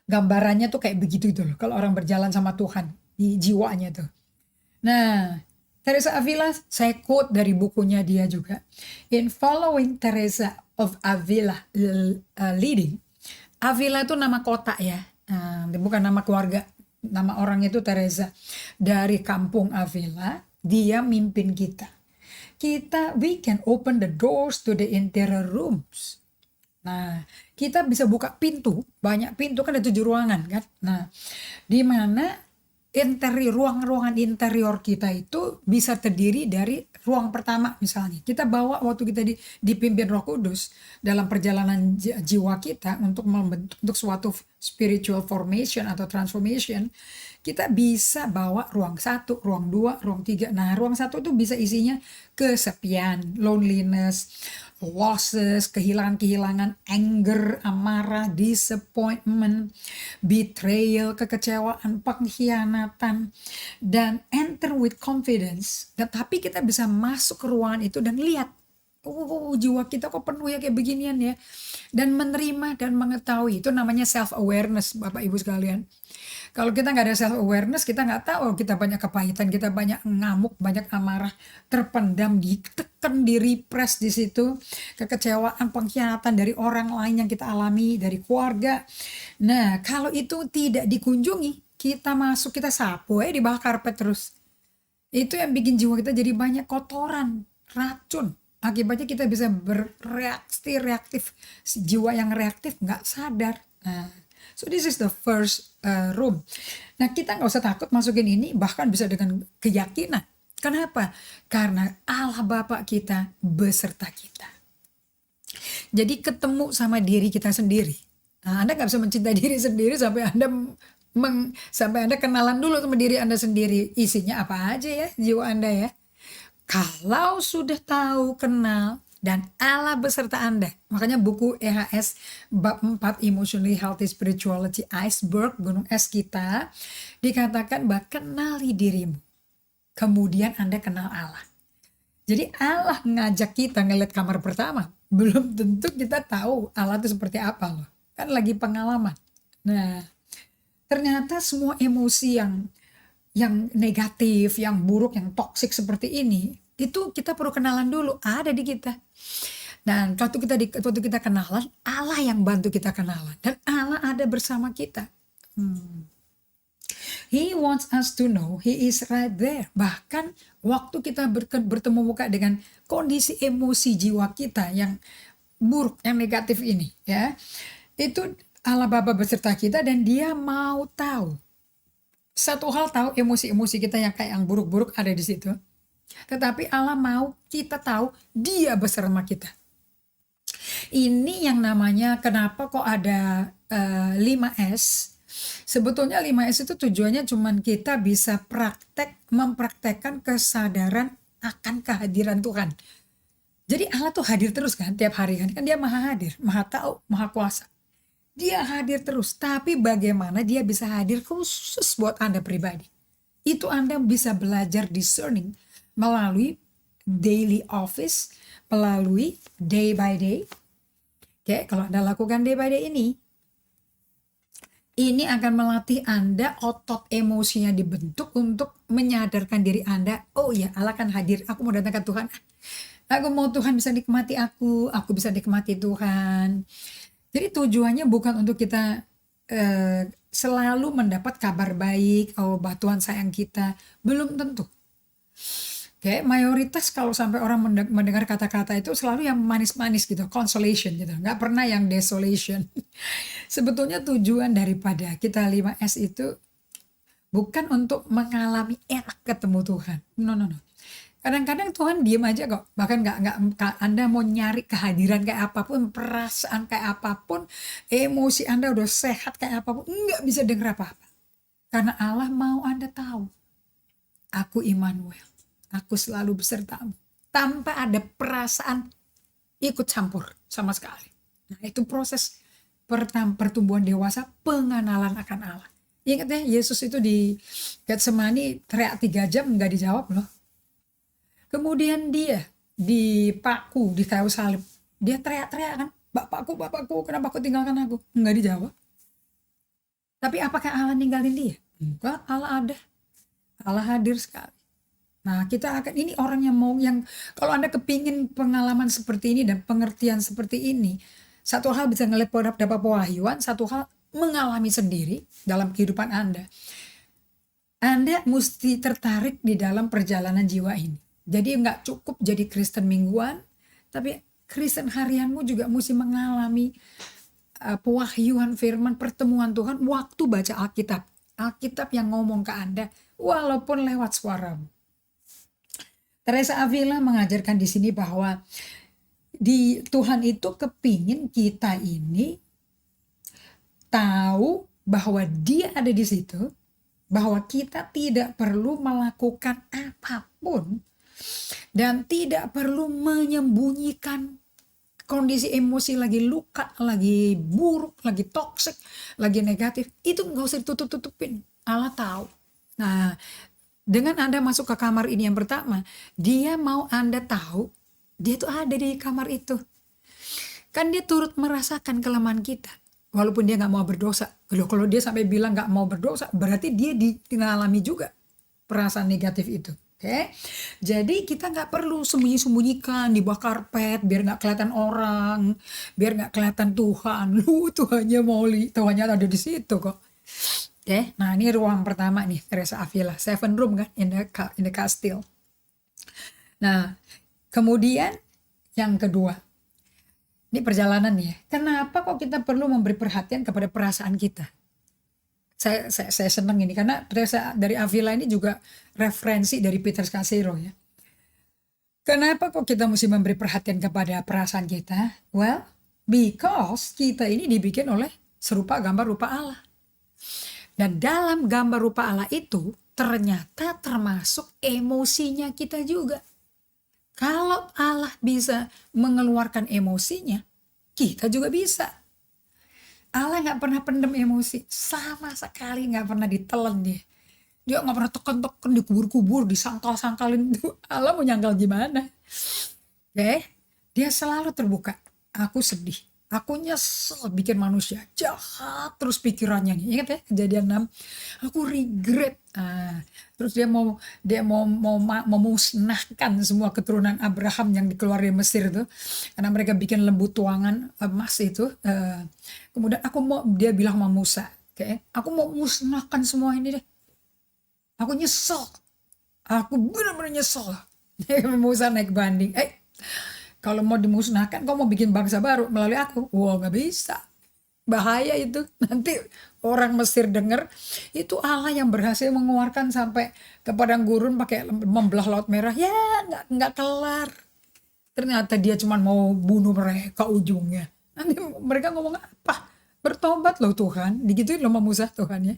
Gambarannya tuh kayak begitu itu loh, kalau orang berjalan sama Tuhan di jiwanya tuh. Nah, Teresa Avila, saya quote dari bukunya dia juga. In following Teresa of Avila leading, Avila itu nama kota ya, bukan nama keluarga. Nama orang itu Teresa. Dari kampung Avila, dia mimpin kita. We can open the doors to the interior rooms. Nah, kita bisa buka pintu, banyak pintu kan ada 7 ruangan kan. Nah, di mana ruangan-ruangan interior kita itu bisa terdiri dari ruang pertama misalnya. Kita bawa waktu kita dipimpin Roh Kudus dalam perjalanan jiwa kita untuk membentuk untuk suatu spiritual formation atau transformation, kita bisa bawa ruang 1, ruang 2, ruang 3. Nah, ruang 1 itu bisa isinya kesepian, loneliness, losses, kehilangan-kehilangan, anger, amarah, disappointment, betrayal, kekecewaan, pengkhianatan, dan enter with confidence. Tapi kita bisa masuk ke ruangan itu dan lihat, jiwa kita kok penuh ya kayak beginian ya. Dan menerima dan mengetahui, itu namanya self-awareness Bapak Ibu sekalian. Kalau kita nggak ada self-awareness, kita nggak tahu kita banyak kepahitan, kita banyak ngamuk, banyak amarah, terpendam, ditekan, direpress di situ. Kekecewaan, pengkhianatan dari orang lain yang kita alami, dari keluarga. Nah, kalau itu tidak dikunjungi, kita masuk, kita sapu di bawah karpet terus. Itu yang bikin jiwa kita jadi banyak kotoran, racun. Akibatnya kita bisa bereaksi reaktif. Jiwa yang reaktif nggak sadar. Nah, so this is the first room. Nah, kita nggak usah takut masukin ini, bahkan bisa dengan keyakinan. Kenapa? Karena Allah Bapa kita beserta kita. Jadi ketemu sama diri kita sendiri. Nah, Anda nggak bisa mencintai diri sendiri sampai Anda kenalan dulu sama diri Anda sendiri. Isinya apa aja ya jiwa Anda ya. Kalau sudah tahu, kenal, dan Allah beserta Anda. Makanya buku EHS bab 4 Emotionally Healthy Spirituality Iceberg, gunung es kita, dikatakan bahwa kenali dirimu. Kemudian Anda kenal Allah. Jadi Allah ngajak kita ngeliat kamar pertama. Belum tentu kita tahu Allah itu seperti apa loh. Kan lagi pengalaman. Nah, ternyata semua emosi yang negatif, yang buruk, yang toksik seperti ini, itu kita perlu kenalan dulu, ada di kita. Dan waktu kita kenalan, Allah yang bantu kita kenalan. Dan Allah ada bersama kita. He wants us to know He is right there. Bahkan waktu kita bertemu muka dengan kondisi emosi jiwa kita yang buruk, yang negatif ini, ya, itu Allah Bapa beserta kita dan Dia mau tahu. Satu hal tahu emosi-emosi kita yang buruk-buruk ada di situ. Tetapi Allah mau kita tahu Dia bersama kita. Ini yang namanya kenapa kok ada 5S. Sebetulnya 5S itu tujuannya cuman kita bisa mempraktekkan kesadaran akan kehadiran Tuhan. Jadi Allah tuh hadir terus kan tiap hari kan Dia maha hadir, maha tahu, maha kuasa. Dia hadir terus, tapi bagaimana Dia bisa hadir khusus buat Anda pribadi. Itu Anda bisa belajar discerning melalui daily office, melalui day by day. Oke, kalau Anda lakukan day by day ini akan melatih Anda otot emosinya dibentuk untuk menyadarkan diri Anda, oh ya Allah kan hadir, aku mau datang ke Tuhan. Aku mau Tuhan bisa nikmati aku bisa nikmati Tuhan. Jadi tujuannya bukan untuk kita selalu mendapat kabar baik, oh Tuhan sayang kita, belum tentu. Oke, mayoritas kalau sampai orang mendengar kata-kata itu selalu yang manis-manis gitu, consolation gitu, nggak pernah yang desolation. Sebetulnya tujuan daripada kita 5S itu bukan untuk mengalami enak ketemu Tuhan, no. Kadang-kadang Tuhan diem aja kok, bahkan nggak Anda mau nyari kehadiran kayak apapun, perasaan kayak apapun, emosi Anda udah sehat kayak apapun, nggak bisa denger apa-apa. Karena Allah mau Anda tahu, aku Immanuel, aku selalu besertamu, tanpa ada perasaan ikut campur sama sekali. Nah itu proses pertumbuhan dewasa, pengenalan akan Allah. Ingat ya, Yesus itu di Getsemani teriak 3 jam nggak dijawab loh. Kemudian Dia dipaku di kayu salib. Dia teriak-teriak kan, Bapakku, kenapa kau tinggalkan aku? Enggak dijawab. Tapi apakah Allah ninggalin Dia? Enggak, Allah ada. Allah hadir sekali. Nah, kita akan ini orang yang kalau Anda kepingin pengalaman seperti ini dan pengertian seperti ini, satu hal bisa ngelihat dapat pewahyuan, satu hal mengalami sendiri dalam kehidupan Anda. Anda mesti tertarik di dalam perjalanan jiwa ini. Jadi nggak cukup jadi Kristen mingguan, tapi Kristen harianmu juga mesti mengalami pewahyuan firman, pertemuan Tuhan waktu baca Alkitab. Alkitab yang ngomong ke Anda walaupun lewat suaramu. Teresa Avila mengajarkan di sini bahwa di Tuhan itu kepingin kita ini tahu bahwa Dia ada di situ, bahwa kita tidak perlu melakukan apapun dan tidak perlu menyembunyikan kondisi emosi lagi luka, lagi buruk, lagi toksik, lagi negatif. Itu nggak usah ditutup-tutupin. Allah tahu. Nah, dengan Anda masuk ke kamar ini yang pertama, Dia mau Anda tahu, Dia tuh ada di kamar itu. Kan Dia turut merasakan kelemahan kita. Walaupun Dia nggak mau berdosa. Kalau Dia sampai bilang nggak mau berdosa, berarti Dia mengalami juga perasaan negatif itu. Oke, jadi kita nggak perlu sembunyi-sembunyikan di bawah karpet biar nggak kelihatan orang, biar nggak kelihatan Tuhan. Tuhannya Tuhannya ada di situ kok. Oke, nah ini ruang pertama nih Teresa Avila, 7 room kan in the castle. Nah, kemudian yang kedua, ini perjalanan ya. Kenapa kok kita perlu memberi perhatian kepada perasaan kita? Saya senang ini karena Teresa dari Avila ini juga referensi dari Peter Scazzero ya. Kenapa kok kita mesti memberi perhatian kepada perasaan kita? Well, because kita ini dibikin oleh serupa gambar rupa Allah. Dan dalam gambar rupa Allah itu ternyata termasuk emosinya kita juga. Kalau Allah bisa mengeluarkan emosinya, kita juga bisa. Allah nggak pernah pendem emosi, sama sekali nggak pernah ditelan dia. Dia nggak pernah tekan-tekan, dikubur-kubur, disangkal-sangkalin. Allah mau nyangkal gimana? Oke, dia selalu terbuka. Aku sedih, aku nyesel bikin manusia jahat terus pikirannya nih. Ingat ya Kejadian 6, aku regret. Terus dia mau memusnahkan semua keturunan Abraham yang dikeluarin dari Mesir itu karena mereka bikin lembu tuangan emas itu. Kemudian dia bilang sama Musa, aku mau musnahkan semua ini deh. Aku nyesel, aku benar-benar nyesel. Musa naik banding, kalau mau dimusnahkan, kau mau bikin bangsa baru melalui aku? Wah, nggak bisa. Bahaya itu. Nanti orang Mesir dengar itu Allah yang berhasil mengeluarkan sampai ke padang gurun pakai membelah Laut Merah. Ya, nggak kelar. Ternyata dia cuma mau bunuh mereka ujungnya. Nanti mereka ngomong apa? Bertobat loh Tuhan. Digituin loh sama Musa Tuhan ya.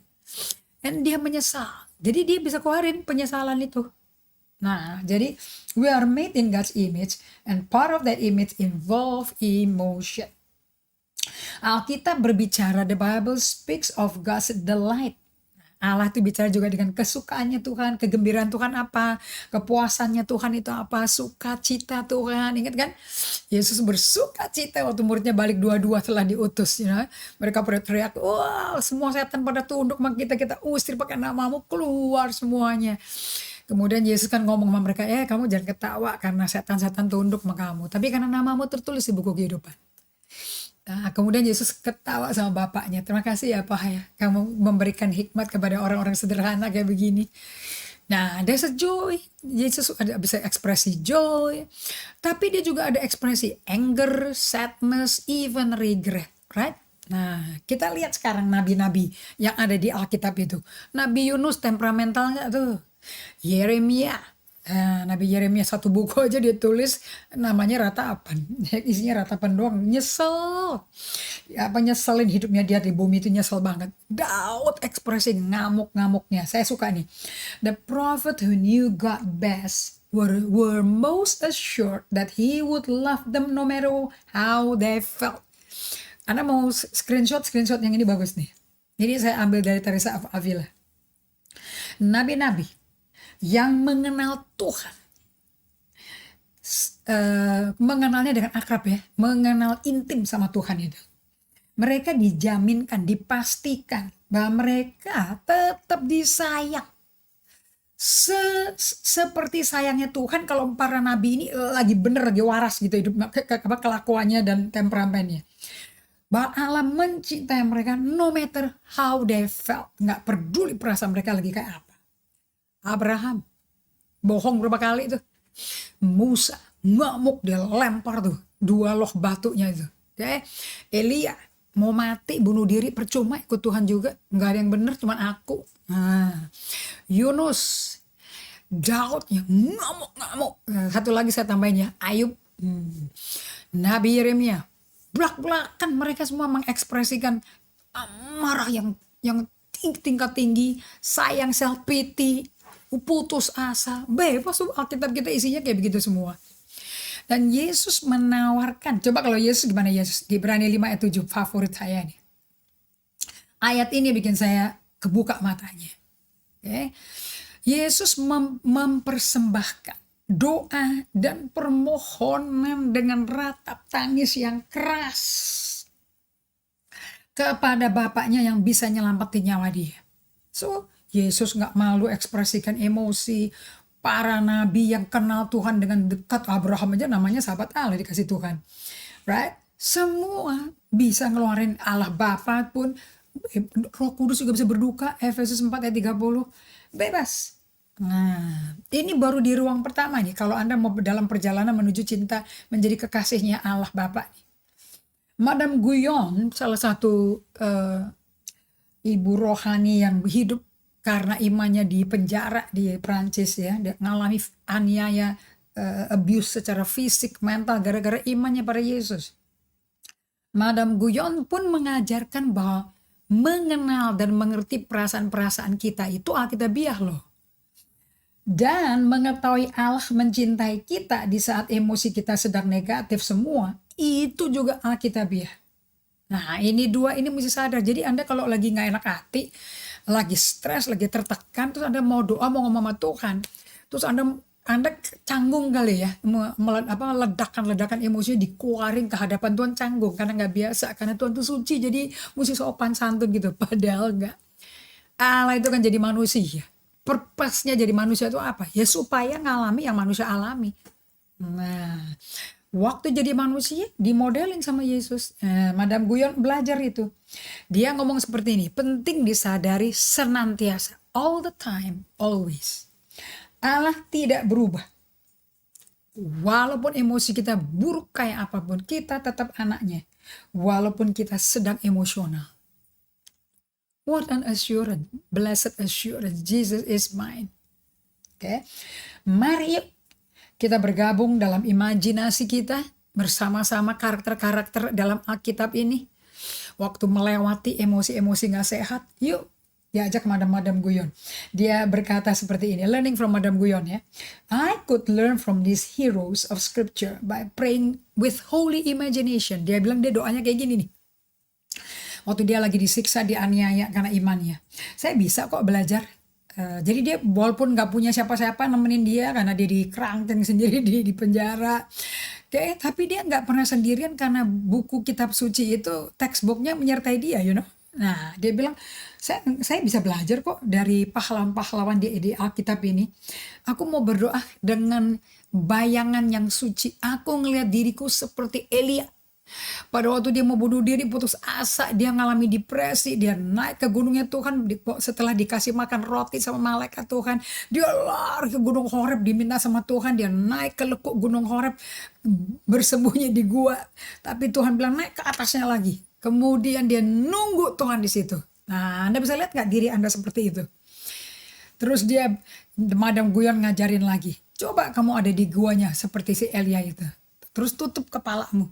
Dan dia menyesal. Jadi dia bisa keluarin penyesalan itu. Nah, jadi we are made in God's image and part of that image involve emotion. Alkitab berbicara, the Bible speaks of God's delight. Allah itu bicara juga dengan kesukaannya Tuhan, kegembiraan Tuhan apa, kepuasannya Tuhan itu apa, sukacita Tuhan. Ingat kan? Yesus bersukacita waktu muridnya balik dua-dua setelah diutus. Mereka pada teriak, wow, semua setan pada tunduk sama kita usir pakai namamu, keluar semuanya. Kemudian Yesus kan ngomong sama mereka, kamu jangan ketawa karena setan-setan tunduk sama kamu, tapi karena namamu tertulis di buku kehidupan. Nah, kemudian Yesus ketawa sama bapaknya. Terima kasih ya Pak ya, kamu memberikan hikmat kepada orang-orang sederhana kayak begini. Nah, there's a joy. Yesus ada bisa ekspresi joy, tapi dia juga ada ekspresi anger, sadness, even regret, right? Nah, kita lihat sekarang nabi-nabi yang ada di Alkitab itu. Nabi Yunus temperamental nggak tuh? Yeremia. Nabi Yeremia satu buku aja dia tulis namanya ratapan. Isinya ratapan doang. Nyesel. Nyeselin hidupnya dia di bumi itu nyesel banget. Daud ekspresi ngamuk-ngamuknya. Saya suka nih. The prophet who knew God best were most assured that he would love them no matter how they felt. Anda mau screenshot yang ini bagus nih. Jadi saya ambil dari Teresa Avila. Nabi-nabi yang mengenal Tuhan, mengenalnya dengan akrab ya, mengenal intim sama Tuhan itu. Mereka dijaminkan, dipastikan bahwa mereka tetap disayang. Seperti sayangnya Tuhan kalau para nabi ini lagi bener, lagi waras gitu hidup kelakuannya dan temperamennya. Bahwa Allah mencintai mereka no matter how they felt. Nggak peduli perasaan mereka lagi kayak apa. Abraham bohong berapa kali tuh. Musa ngamuk, dia lempar tuh 2 loh batunya itu. Oke, Elia mau mati bunuh diri, percuma ikut Tuhan juga, nggak ada yang bener, cuman aku. Nah, Yunus, Daud ya ngamuk. Satu lagi saya tambahin ya, Ayub, Nabi Yeremia, belak-belakan mereka semua mengekspresikan amarah yang tingkat tinggi, sayang, self pity, putus asa, bebas. Alkitab kita isinya kayak begitu semua. Dan Yesus menawarkan, coba kalau Yesus gimana Yesus? Di Ibrani 5 ayat 7, favorit saya nih. Ayat ini bikin saya kebuka matanya. Oke. Yesus mempersembahkan doa dan permohonan dengan ratap tangis yang keras kepada Bapaknya yang bisa nyelamatin nyawa dia. So, Yesus gak malu ekspresikan emosi. Para nabi yang kenal Tuhan dengan dekat, Abraham aja namanya sahabat Allah dikasih Tuhan. Right? Semua bisa ngeluarin Allah Bapa pun, Roh Kudus juga bisa berduka, Efesus 4 ayat 30. Bebas. Nah, ini baru di ruang pertama nih. Kalau Anda mau dalam perjalanan menuju cinta menjadi kekasihnya Allah Bapa nih. Madame Guyon, salah satu ibu rohani yang hidup karena imannya di penjara di Prancis ya, dia ngalami aniaya, abuse secara fisik, mental gara-gara imannya pada Yesus. Madame Guyon pun mengajarkan bahwa mengenal dan mengerti perasaan-perasaan kita itu alkitabiah loh. Dan mengetahui Allah mencintai kita di saat emosi kita sedang negatif semua, itu juga alkitabiah. Nah ini dua ini mesti sadar. Jadi Anda kalau lagi gak enak hati, lagi stres, lagi tertekan, terus Anda mau doa, mau ngomong sama Tuhan, terus Anda canggung kali ya, ledakan emosinya dikeluarin ke hadapan Tuhan, canggung karena nggak biasa, karena Tuhan tuh suci, jadi mesti sopan santun gitu. Padahal nggak. Allah itu kan jadi manusia. Purpose-nya jadi manusia itu apa? Ya supaya ngalami yang manusia alami. Nah, waktu jadi manusia dimodelin sama Yesus. Madame Guyon belajar itu. Dia ngomong seperti ini, penting disadari senantiasa, all the time, always. Allah tidak berubah. Walaupun emosi kita buruk kayak apapun, kita tetap anaknya. Walaupun kita sedang emosional. What an assurance, blessed assurance, Jesus is mine. Oke, mari yuk kita bergabung dalam imajinasi kita bersama-sama karakter-karakter dalam Alkitab ini. Waktu melewati emosi-emosi gak sehat, yuk diajak Madame Guyon. Dia berkata seperti ini, learning from Madame Guyon ya. I could learn from these heroes of scripture by praying with holy imagination. Dia bilang dia doanya kayak gini nih. Waktu dia lagi disiksa, dianiaya karena imannya. Saya bisa kok belajar. Jadi dia walaupun gak punya siapa-siapa nemenin dia karena dia di kerangkeng sendiri di penjara. Tapi dia gak pernah sendirian karena buku kitab suci itu textbooknya menyertai dia, you know. Nah dia bilang saya bisa belajar kok dari pahlawan-pahlawan di Alkitab ini. Aku mau berdoa dengan bayangan yang suci. Aku ngelihat diriku seperti Elia. Pada waktu dia mau bunuh diri, putus asa, dia ngalami depresi, dia naik ke gunungnya Tuhan setelah dikasih makan roti sama malaikat Tuhan. Dia lari ke gunung Horeb, diminta sama Tuhan, dia naik ke lekuk gunung Horeb, bersembunyi di gua. Tapi Tuhan bilang naik ke atasnya lagi. Kemudian dia nunggu Tuhan di situ. Nah, Anda bisa lihat gak diri Anda seperti itu? Terus dia, Madame Guyon ngajarin lagi. Coba kamu ada di guanya seperti si Elia itu. Terus tutup kepalamu.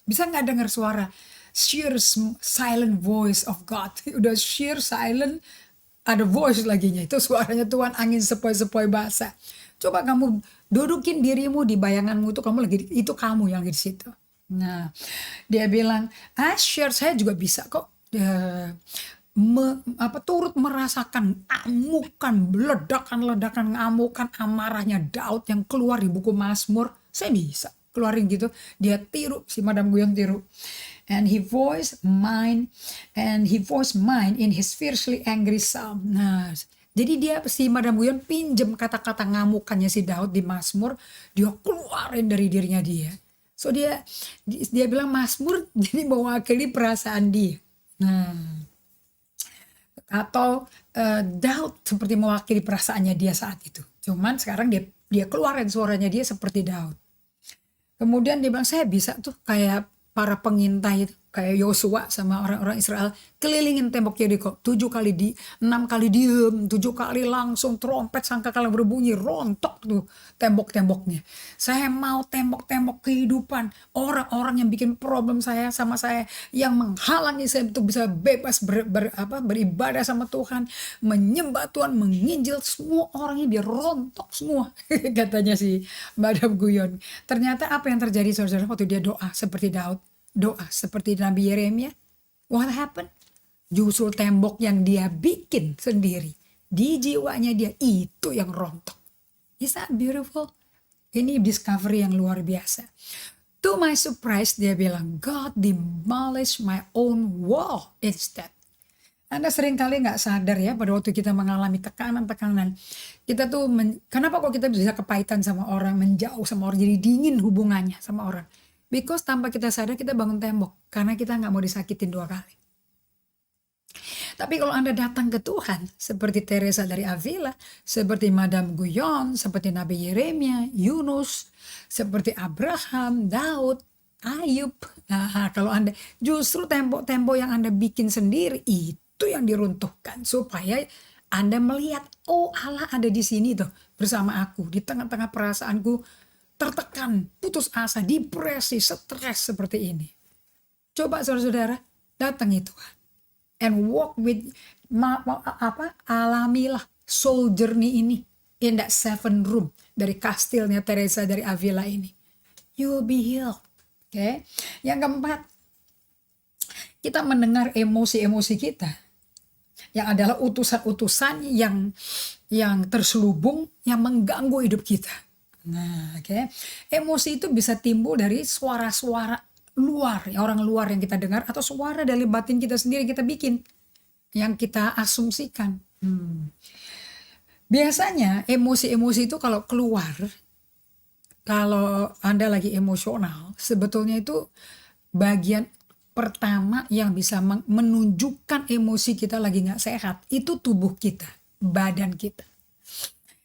Bisa gak dengar suara sheer silent voice of God? Udah sheer silent, ada voice laginya. Itu suaranya Tuhan, angin sepoi-sepoi basah. Coba kamu dudukin dirimu di bayanganmu itu, kamu yang lagi di situ. Nah, dia bilang, share saya juga bisa kok. Turut merasakan amukan, ledakan amukan amarahnya Daud yang keluar di buku Mazmur. Saya bisa keluarin gitu. Dia tiru, si Madame Guyon tiru. And he voiced mine in his fiercely angry psalm. Nah, Jadi dia si Madam Guyon pinjem kata-kata ngamukannya si Daud di Mazmur, dia keluarin dari dirinya dia. So dia bilang Mazmur jadi mewakili perasaan dia. Nah, atau Daud seperti mewakili perasaannya dia saat itu. Cuman sekarang dia keluarin suaranya dia seperti Daud. Kemudian dia bilang saya bisa tuh kayak para pengintai itu, kayak Yosua sama orang-orang Israel kelilingin tembok Yeriko 6 kali diem, 7 kali langsung trompet sangkakala berbunyi, rontok tuh tembok-temboknya. Saya mau tembok-tembok kehidupan, orang-orang yang bikin problem saya sama saya, yang menghalangi saya untuk bisa bebas beribadah sama Tuhan, menyembah Tuhan, menginjil, semua orangnya biar rontok semua katanya si Madam Guyon. Ternyata apa yang terjadi saudara waktu dia doa seperti Daud, doa seperti Nabi Yeremia, what happened? Justru tembok yang dia bikin sendiri di jiwanya dia itu yang rontok. Is that beautiful? Ini discovery yang luar biasa. To my surprise dia bilang, God demolished my own wall instead. Anda seringkali nggak sadar ya pada waktu kita mengalami tekanan-tekanan. Kita tuh, kenapa kok kita bisa kepahitan sama orang, menjauh sama orang, jadi dingin hubungannya sama orang. Because tanpa kita sadar kita bangun tembok. Karena kita nggak mau disakitin 2 kali. Tapi kalau Anda datang ke Tuhan, seperti Teresa dari Avila, seperti Madam Guyon, seperti Nabi Yeremia, Yunus, seperti Abraham, Daud, Ayub. Nah, kalau Anda justru tembok-tembok yang Anda bikin sendiri itu yang diruntuhkan supaya Anda melihat, oh Allah ada di sini tuh bersama aku di tengah-tengah perasaanku tertekan, putus asa, depresi, stres seperti ini. Coba saudara-saudara datangi Tuhan and walk with alamilah soul journey ini in that 7 room dari kastilnya Teresa dari Avila ini. You will be healed. Okay? Yang keempat, kita mendengar emosi-emosi kita yang adalah utusan-utusan yang terselubung yang mengganggu hidup kita. Nah, emosi itu bisa timbul dari suara-suara luar, orang luar yang kita dengar, atau suara dari batin kita sendiri kita bikin, yang kita asumsikan. Biasanya emosi-emosi itu kalau keluar, kalau Anda lagi emosional, sebetulnya itu bagian pertama yang bisa menunjukkan emosi kita lagi nggak sehat, itu tubuh kita, badan kita.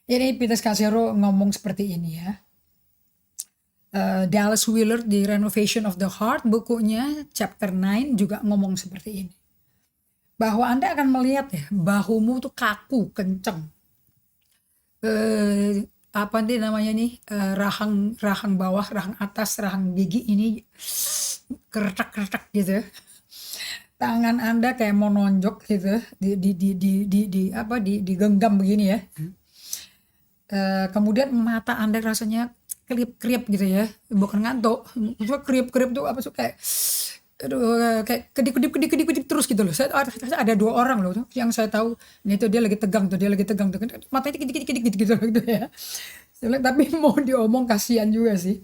Ini Peter Scazzero ngomong seperti ini ya. Dallas Willard di Renovation of the Heart, bukunya chapter 9 juga ngomong seperti ini. Bahwa Anda akan melihat ya, bahumu tuh kaku, kenceng. Apa nih namanya nih, rahang bawah, rahang atas, rahang gigi ini keretak-keretak gitu. Tangan Anda kayak mau nonjok gitu, digenggam begini ya. Kemudian mata Anda rasanya kriip-kriip gitu ya, bukan ngantuk, kriip-kriip tuh apa sih, kayak kedip-kedip terus gitu loh. Saya ada 2 orang loh tuh yang saya tahu, ini tuh dia lagi tegang tuh, matanya dikit-dikit gitu ya. Tapi mau diomong kasihan juga sih.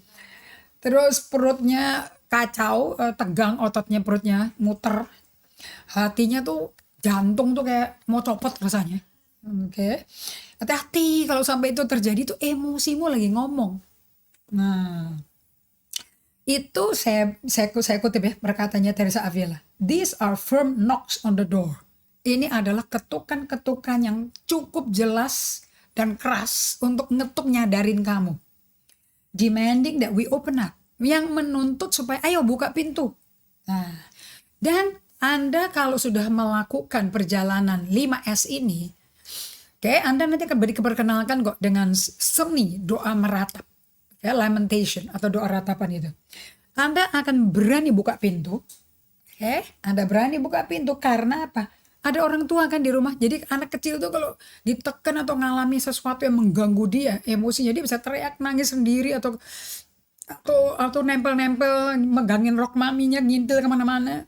Terus perutnya kacau, tegang, ototnya perutnya muter, hatinya tuh jantung tuh kayak mau copot rasanya. Oke. Hati-hati kalau sampai itu terjadi tuh emosimu lagi ngomong. Nah, itu saya kutip ya perkataannya Teresa Avila. These are firm knocks on the door. Ini adalah ketukan-ketukan yang cukup jelas dan keras untuk nyadarin kamu. Demanding that we open up. Yang menuntut supaya ayo buka pintu. Nah, dan Anda kalau sudah melakukan perjalanan 5S ini, Anda nanti akan diperkenalkan kok dengan seni doa meratap. Lamentation atau doa ratapan itu. Anda akan berani buka pintu. Anda berani buka pintu karena apa? Ada orang tua kan di rumah. Jadi anak kecil tuh kalau ditekan atau ngalami sesuatu yang mengganggu dia, emosinya dia bisa teriak, nangis sendiri atau nempel-nempel, megangin rok maminya, ngintil kemana-mana.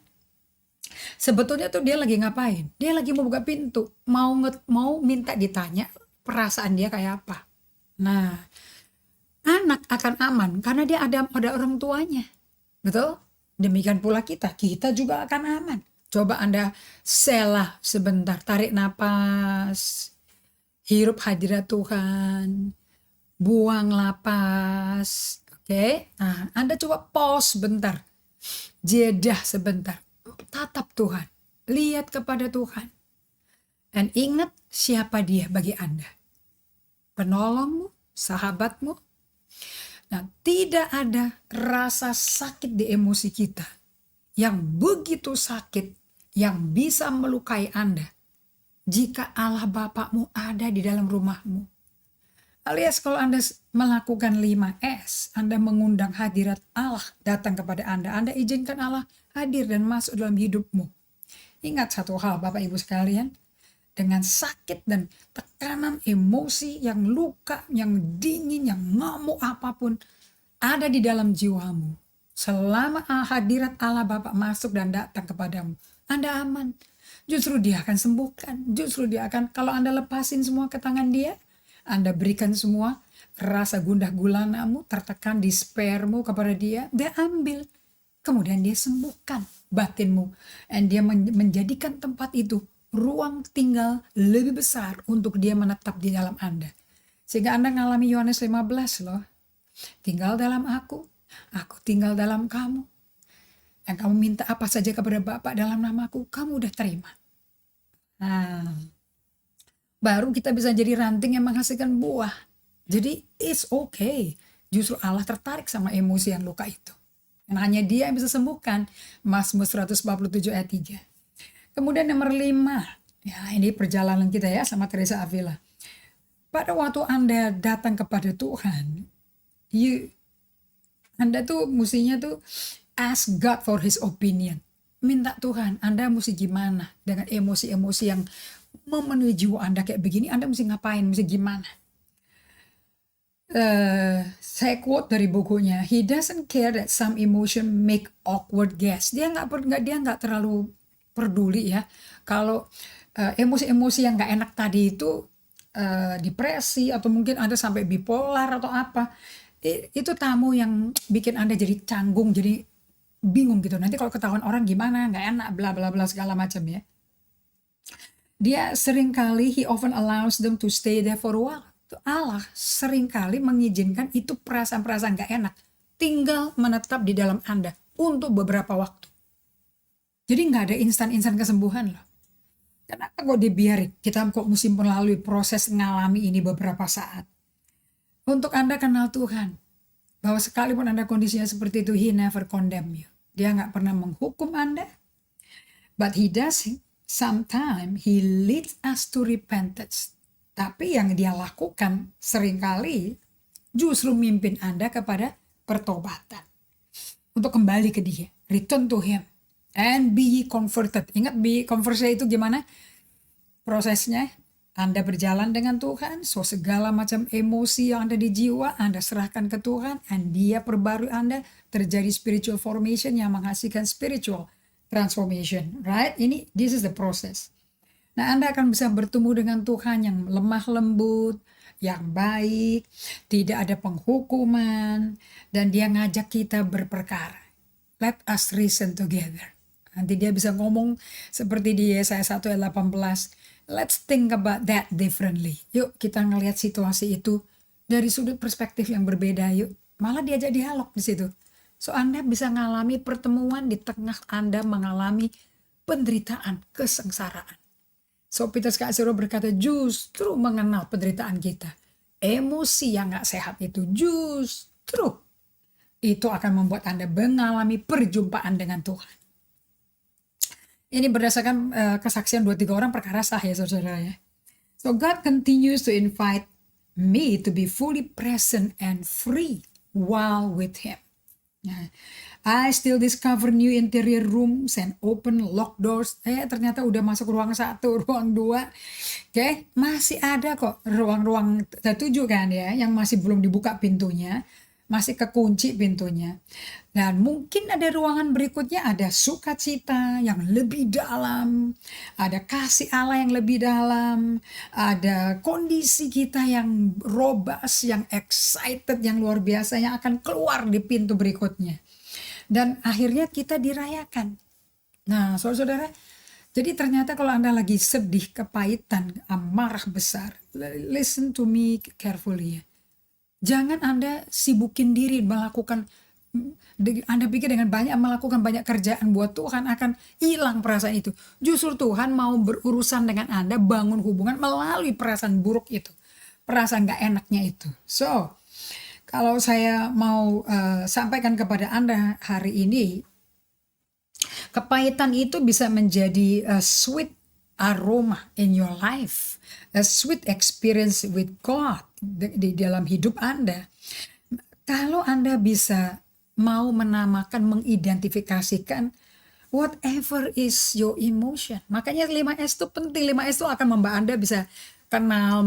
Sebetulnya tuh dia lagi ngapain? Dia lagi mau buka pintu, mau minta ditanya perasaan dia kayak apa. Nah, anak akan aman karena dia ada orang tuanya. Betul? Demikian pula kita juga akan aman. Coba Anda selah sebentar, tarik napas. hirup hadirat Tuhan, buang lapas. Oke, nah Anda coba pause sebentar, jedah sebentar, tatap Tuhan, lihat kepada Tuhan, dan ingat siapa Dia bagi Anda, penolongmu, sahabatmu. Nah, tidak ada rasa sakit di emosi kita yang begitu sakit yang bisa melukai Anda jika Allah Bapakmu ada di dalam rumahmu. Alias kalau Anda melakukan 5S, Anda mengundang hadirat Allah datang kepada Anda. Anda izinkan Allah hadir dan masuk dalam hidupmu. Ingat satu hal Bapak Ibu sekalian, dengan sakit dan tekanan emosi yang luka, yang dingin, yang ngamuk apapun ada di dalam jiwamu. Selama hadirat Allah Bapa masuk dan datang kepadamu, Anda aman. Justru Dia akan sembuhkan. Justru Dia akan, kalau Anda lepasin semua ke tangan Dia, Anda berikan semua rasa gundah gulanamu, tertekan, despairmu kepada Dia, Dia ambil. Kemudian Dia sembuhkan batinmu. Dan Dia menjadikan tempat itu ruang tinggal lebih besar untuk Dia menetap di dalam Anda. Sehingga Anda ngalami Yohanes 15 loh. Tinggal dalam aku tinggal dalam kamu. Dan kamu minta apa saja kepada Bapa dalam namaku, kamu udah terima. Nah, baru kita bisa jadi ranting yang menghasilkan buah. Jadi it's okay. Justru Allah tertarik sama emosi yang luka itu. Dan hanya Dia yang bisa sembuhkan. Mazmur 147 ayat 3. Kemudian nomor 5. Ya, ini perjalanan kita ya sama Teresa Avila. Pada waktu Anda datang kepada Tuhan, Anda tuh mestinya tuh ask God for His opinion. Minta Tuhan, Anda mesti gimana dengan emosi-emosi yang memenuhi jiwa Anda kayak begini, Anda mesti ngapain, mesti gimana. Saya quote dari bukunya, He doesn't care that some emotion make awkward guess. Dia nggak terlalu peduli ya kalau emosi-emosi yang nggak enak tadi itu depresi atau mungkin Anda sampai bipolar atau apa, itu tamu yang bikin Anda jadi canggung, jadi bingung gitu. Nanti kalau ketahuan orang gimana, nggak enak, bla bla bla segala macam ya. Dia seringkali, He often allows them to stay there for a while. Allah seringkali mengizinkan itu perasaan-perasaan nggak enak tinggal menetap di dalam Anda untuk beberapa waktu. Jadi nggak ada instan-instan kesembuhan loh. Kenapa kok dibiarin? Kita kok mesti melalui proses ngalami ini beberapa saat. Untuk Anda kenal Tuhan, bahwa sekalipun Anda kondisinya seperti itu, He never condemn you. Dia nggak pernah menghukum Anda. But He does, sometimes He leads us to repentance. Tapi yang Dia lakukan seringkali justru mimpin Anda kepada pertobatan. Untuk kembali ke Dia. Return to Him. And be converted. Ingat be converted itu gimana? Prosesnya, Anda berjalan dengan Tuhan, so segala macam emosi yang ada di jiwa, Anda serahkan ke Tuhan, and Dia perbarui Anda, terjadi spiritual formation yang menghasilkan spiritual transformation. Right? This is the process. Nah, Anda akan bisa bertemu dengan Tuhan yang lemah lembut, yang baik, tidak ada penghukuman, dan Dia ngajak kita berperkara. Let us reason together. Nanti Dia bisa ngomong seperti di Yesaya 1 ayat 18. Let's think about that differently. Yuk kita ngelihat situasi itu dari sudut perspektif yang berbeda. Yuk malah diajak dialog di situ. So Anda bisa mengalami pertemuan di tengah Anda mengalami penderitaan, kesengsaraan. So Petrus Kasiro berkata justru mengenal penderitaan kita. Emosi yang gak sehat itu justru itu akan membuat Anda mengalami perjumpaan dengan Tuhan. Ini berdasarkan kesaksian 2-3 orang perkara sah ya saudara-saudara ya. So God continues to invite me to be fully present and free while with Him. I still discover new interior rooms and open locked doors. Ternyata udah masuk ruang 1, ruang 2. Oke, masih ada kok ruang-ruang 7 kan ya, yang masih belum dibuka pintunya. Masih kekunci pintunya. Dan mungkin ada ruangan berikutnya, ada sukacita yang lebih dalam, ada kasih Allah yang lebih dalam, ada kondisi kita yang robust, yang excited, yang luar biasa, yang akan keluar di pintu berikutnya. Dan akhirnya kita dirayakan. Nah, saudara-saudara, Jadi ternyata kalau Anda lagi sedih, kepahitan, amarah besar, listen to me carefully ya. Jangan Anda sibukin diri melakukan, Anda pikir dengan melakukan banyak kerjaan buat Tuhan akan hilang perasaan itu. Justru Tuhan mau berurusan dengan Anda, bangun hubungan melalui perasaan buruk itu. Perasaan gak enaknya itu. So, kalau saya mau sampaikan kepada Anda hari ini, kepahitan itu bisa menjadi a sweet aroma in your life, a sweet experience with God di dalam hidup Anda. Kalau Anda bisa mau menamakan, mengidentifikasikan whatever is your emotion. Makanya 5S itu penting. 5S itu akan membawa Anda bisa kenal,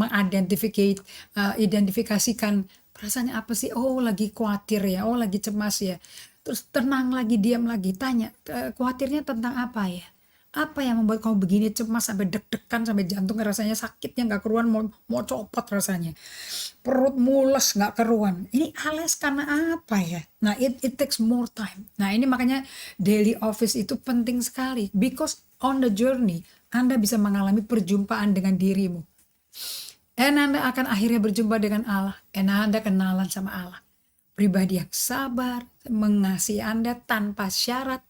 identifikasikan perasaannya apa sih. Oh, lagi khawatir ya. Oh, lagi cemas ya. Terus tenang lagi, diam lagi, tanya khawatirnya tentang apa ya. Apa yang membuat kamu begini cemas sampai deg-degan, sampai jantung rasanya sakitnya nggak keruan, mau copot rasanya. Perut mules nggak keruan. Ini alias karena apa ya? Nah, it takes more time. Nah, ini makanya daily office itu penting sekali. Because on the journey, Anda bisa mengalami perjumpaan dengan dirimu. Dan Anda akan akhirnya berjumpa dengan Allah. Dan Anda kenalan sama Allah. Pribadi yang sabar, mengasihi Anda tanpa syarat.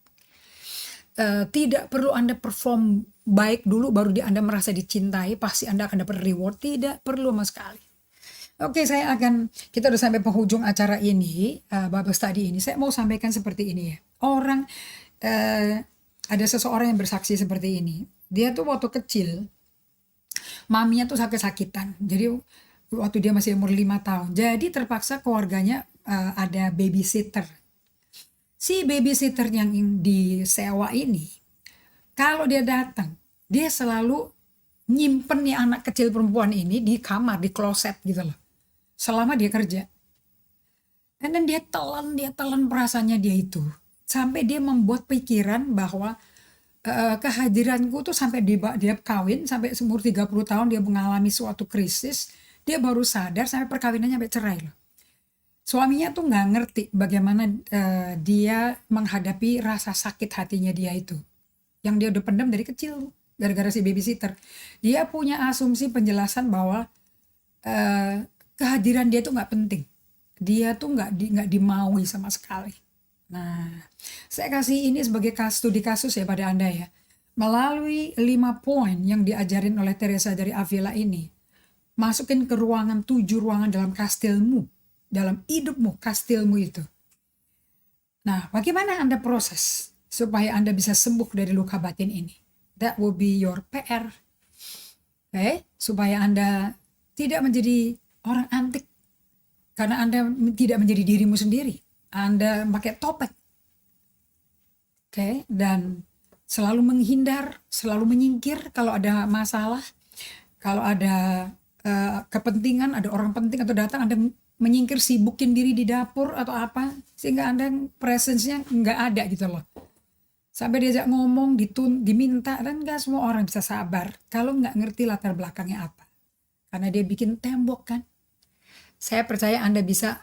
Tidak perlu Anda perform baik dulu baru Anda merasa dicintai, pasti Anda akan dapat reward. Tidak perlu sama sekali. Oke, kita udah sampai penghujung acara ini, Bible Study ini. Saya mau sampaikan seperti ini ya. Ada seseorang yang bersaksi seperti ini. Dia tuh waktu kecil, maminya tuh sakit-sakitan. Jadi waktu dia masih umur 5 tahun. Jadi terpaksa keluarganya ada babysitter. Si babysitter yang disewa ini, kalau dia datang, dia selalu nyimpen nih anak kecil perempuan ini di kamar, di kloset gitu loh. Selama dia kerja. Dan dia telan perasaannya dia itu. Sampai dia membuat pikiran bahwa kehadiranku tuh sampai dia kawin, sampai umur 30 tahun dia mengalami suatu krisis, dia baru sadar sampai perkawinannya sampai cerai loh. Suaminya tuh nggak ngerti bagaimana dia menghadapi rasa sakit hatinya dia itu. Yang dia udah pendam dari kecil, gara-gara si babysitter. Dia punya asumsi penjelasan bahwa kehadiran dia tuh nggak penting. Dia tuh nggak dimaui sama sekali. Nah, saya kasih ini sebagai studi kasus ya pada Anda ya. Melalui 5 poin yang diajarin oleh Teresa dari Avila ini, masukin ke 7 ruangan dalam kastilmu. Dalam hidupmu, kastilmu itu. Nah, bagaimana Anda proses supaya Anda bisa sembuh dari luka batin ini? That will be your PR. Okay? Supaya Anda tidak menjadi orang antik. Karena Anda tidak menjadi dirimu sendiri. Anda pakai topeng. Okay? Dan selalu menghindar, selalu menyingkir kalau ada masalah. Kalau ada kepentingan, ada orang penting atau datang, Anda menyingkir, sibukin diri di dapur atau apa, sehingga Anda presence-nya nggak ada gitu loh. Sampai diajak ngomong, diminta, dan nggak semua orang bisa sabar kalau nggak ngerti latar belakangnya apa. Karena dia bikin tembok kan. Saya percaya Anda bisa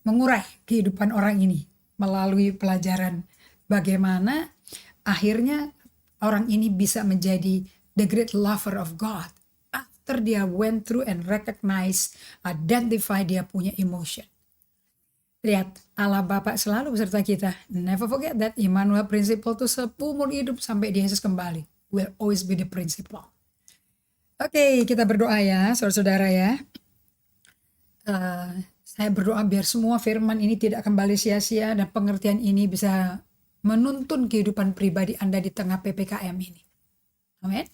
mengurai kehidupan orang ini melalui pelajaran bagaimana akhirnya orang ini bisa menjadi the great lover of God. Dia went through and recognize, identify dia punya emotion. Lihat, Allah Bapa selalu beserta kita. Never forget that Immanuel principle itu seumur hidup sampai Yesus kembali. Will always be the principle. Oke, kita berdoa ya, saudara-saudara ya. Saya berdoa biar semua firman ini tidak kembali sia-sia dan pengertian ini bisa menuntun kehidupan pribadi Anda di tengah PPKM ini. Amin.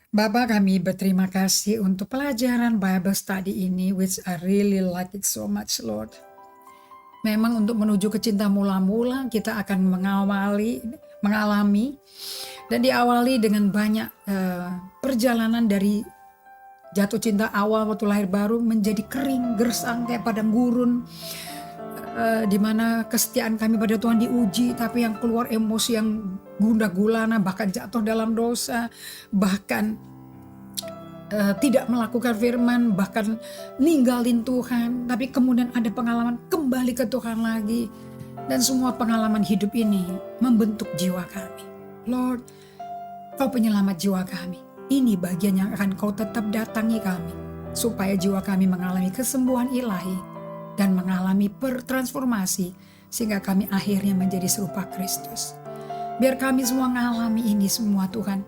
Bapak, kami berterima kasih untuk pelajaran Bible Study ini, which I really like it so much, Lord. Memang untuk menuju ke cinta mula-mula, kita akan mengalami, dan diawali dengan banyak perjalanan dari jatuh cinta awal waktu lahir baru, menjadi kering, gersang kayak padang gurun, di mana kesetiaan kami pada Tuhan diuji, tapi yang keluar emosi yang gundah gulana, bahkan jatuh dalam dosa, bahkan tidak melakukan firman, bahkan ninggalin Tuhan, tapi kemudian ada pengalaman kembali ke Tuhan lagi. Dan semua pengalaman hidup ini membentuk jiwa kami. Lord, Kau penyelamat jiwa kami. Ini bagian yang akan Kau tetap datangi kami, supaya jiwa kami mengalami kesembuhan ilahi dan mengalami bertransformasi, sehingga kami akhirnya menjadi serupa Kristus. Biar kami semua mengalami ini semua Tuhan,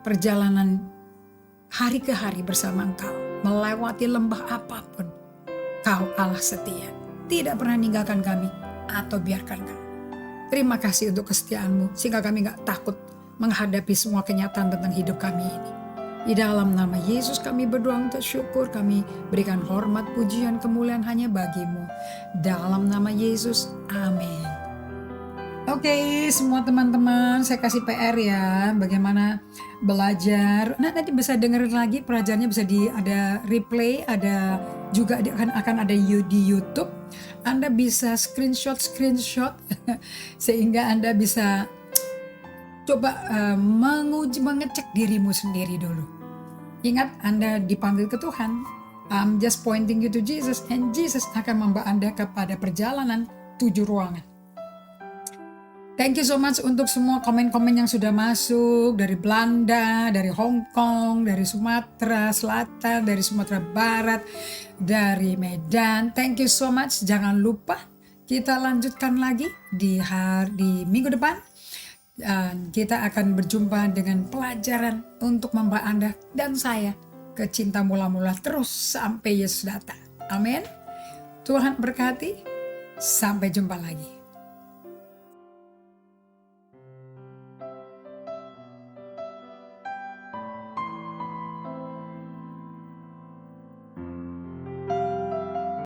perjalanan hari ke hari bersama Engkau, melewati lembah apapun, Kau Allah setia, tidak pernah meninggalkan kami atau biarkan kami. Terima kasih untuk kesetiaan-Mu, sehingga kami gak takut menghadapi semua kenyataan tentang hidup kami ini. Di dalam nama Yesus kami berdoa untuk syukur, kami berikan hormat, pujian, kemuliaan hanya bagi-Mu. Dalam nama Yesus, amin. Oke, semua teman-teman, saya kasih PR ya, bagaimana belajar. Nah, nanti bisa dengerin lagi pelajarannya, bisa ada replay, ada juga akan ada di YouTube. Anda bisa screenshot sehingga Anda bisa coba mengecek dirimu sendiri dulu. Ingat, Anda dipanggil ke Tuhan. I'm just pointing you to Jesus, and Jesus akan membawa Anda kepada perjalanan 7 ruangan. Thank you so much untuk semua komen-komen yang sudah masuk dari Belanda, dari Hong Kong, dari Sumatera Selatan, dari Sumatera Barat, dari Medan. Thank you so much. Jangan lupa kita lanjutkan lagi di minggu depan. Dan kita akan berjumpa dengan pelajaran untuk membawa Anda dan saya ke cinta mula-mula terus sampai Yesus datang. Amin. Tuhan berkati. Sampai jumpa lagi.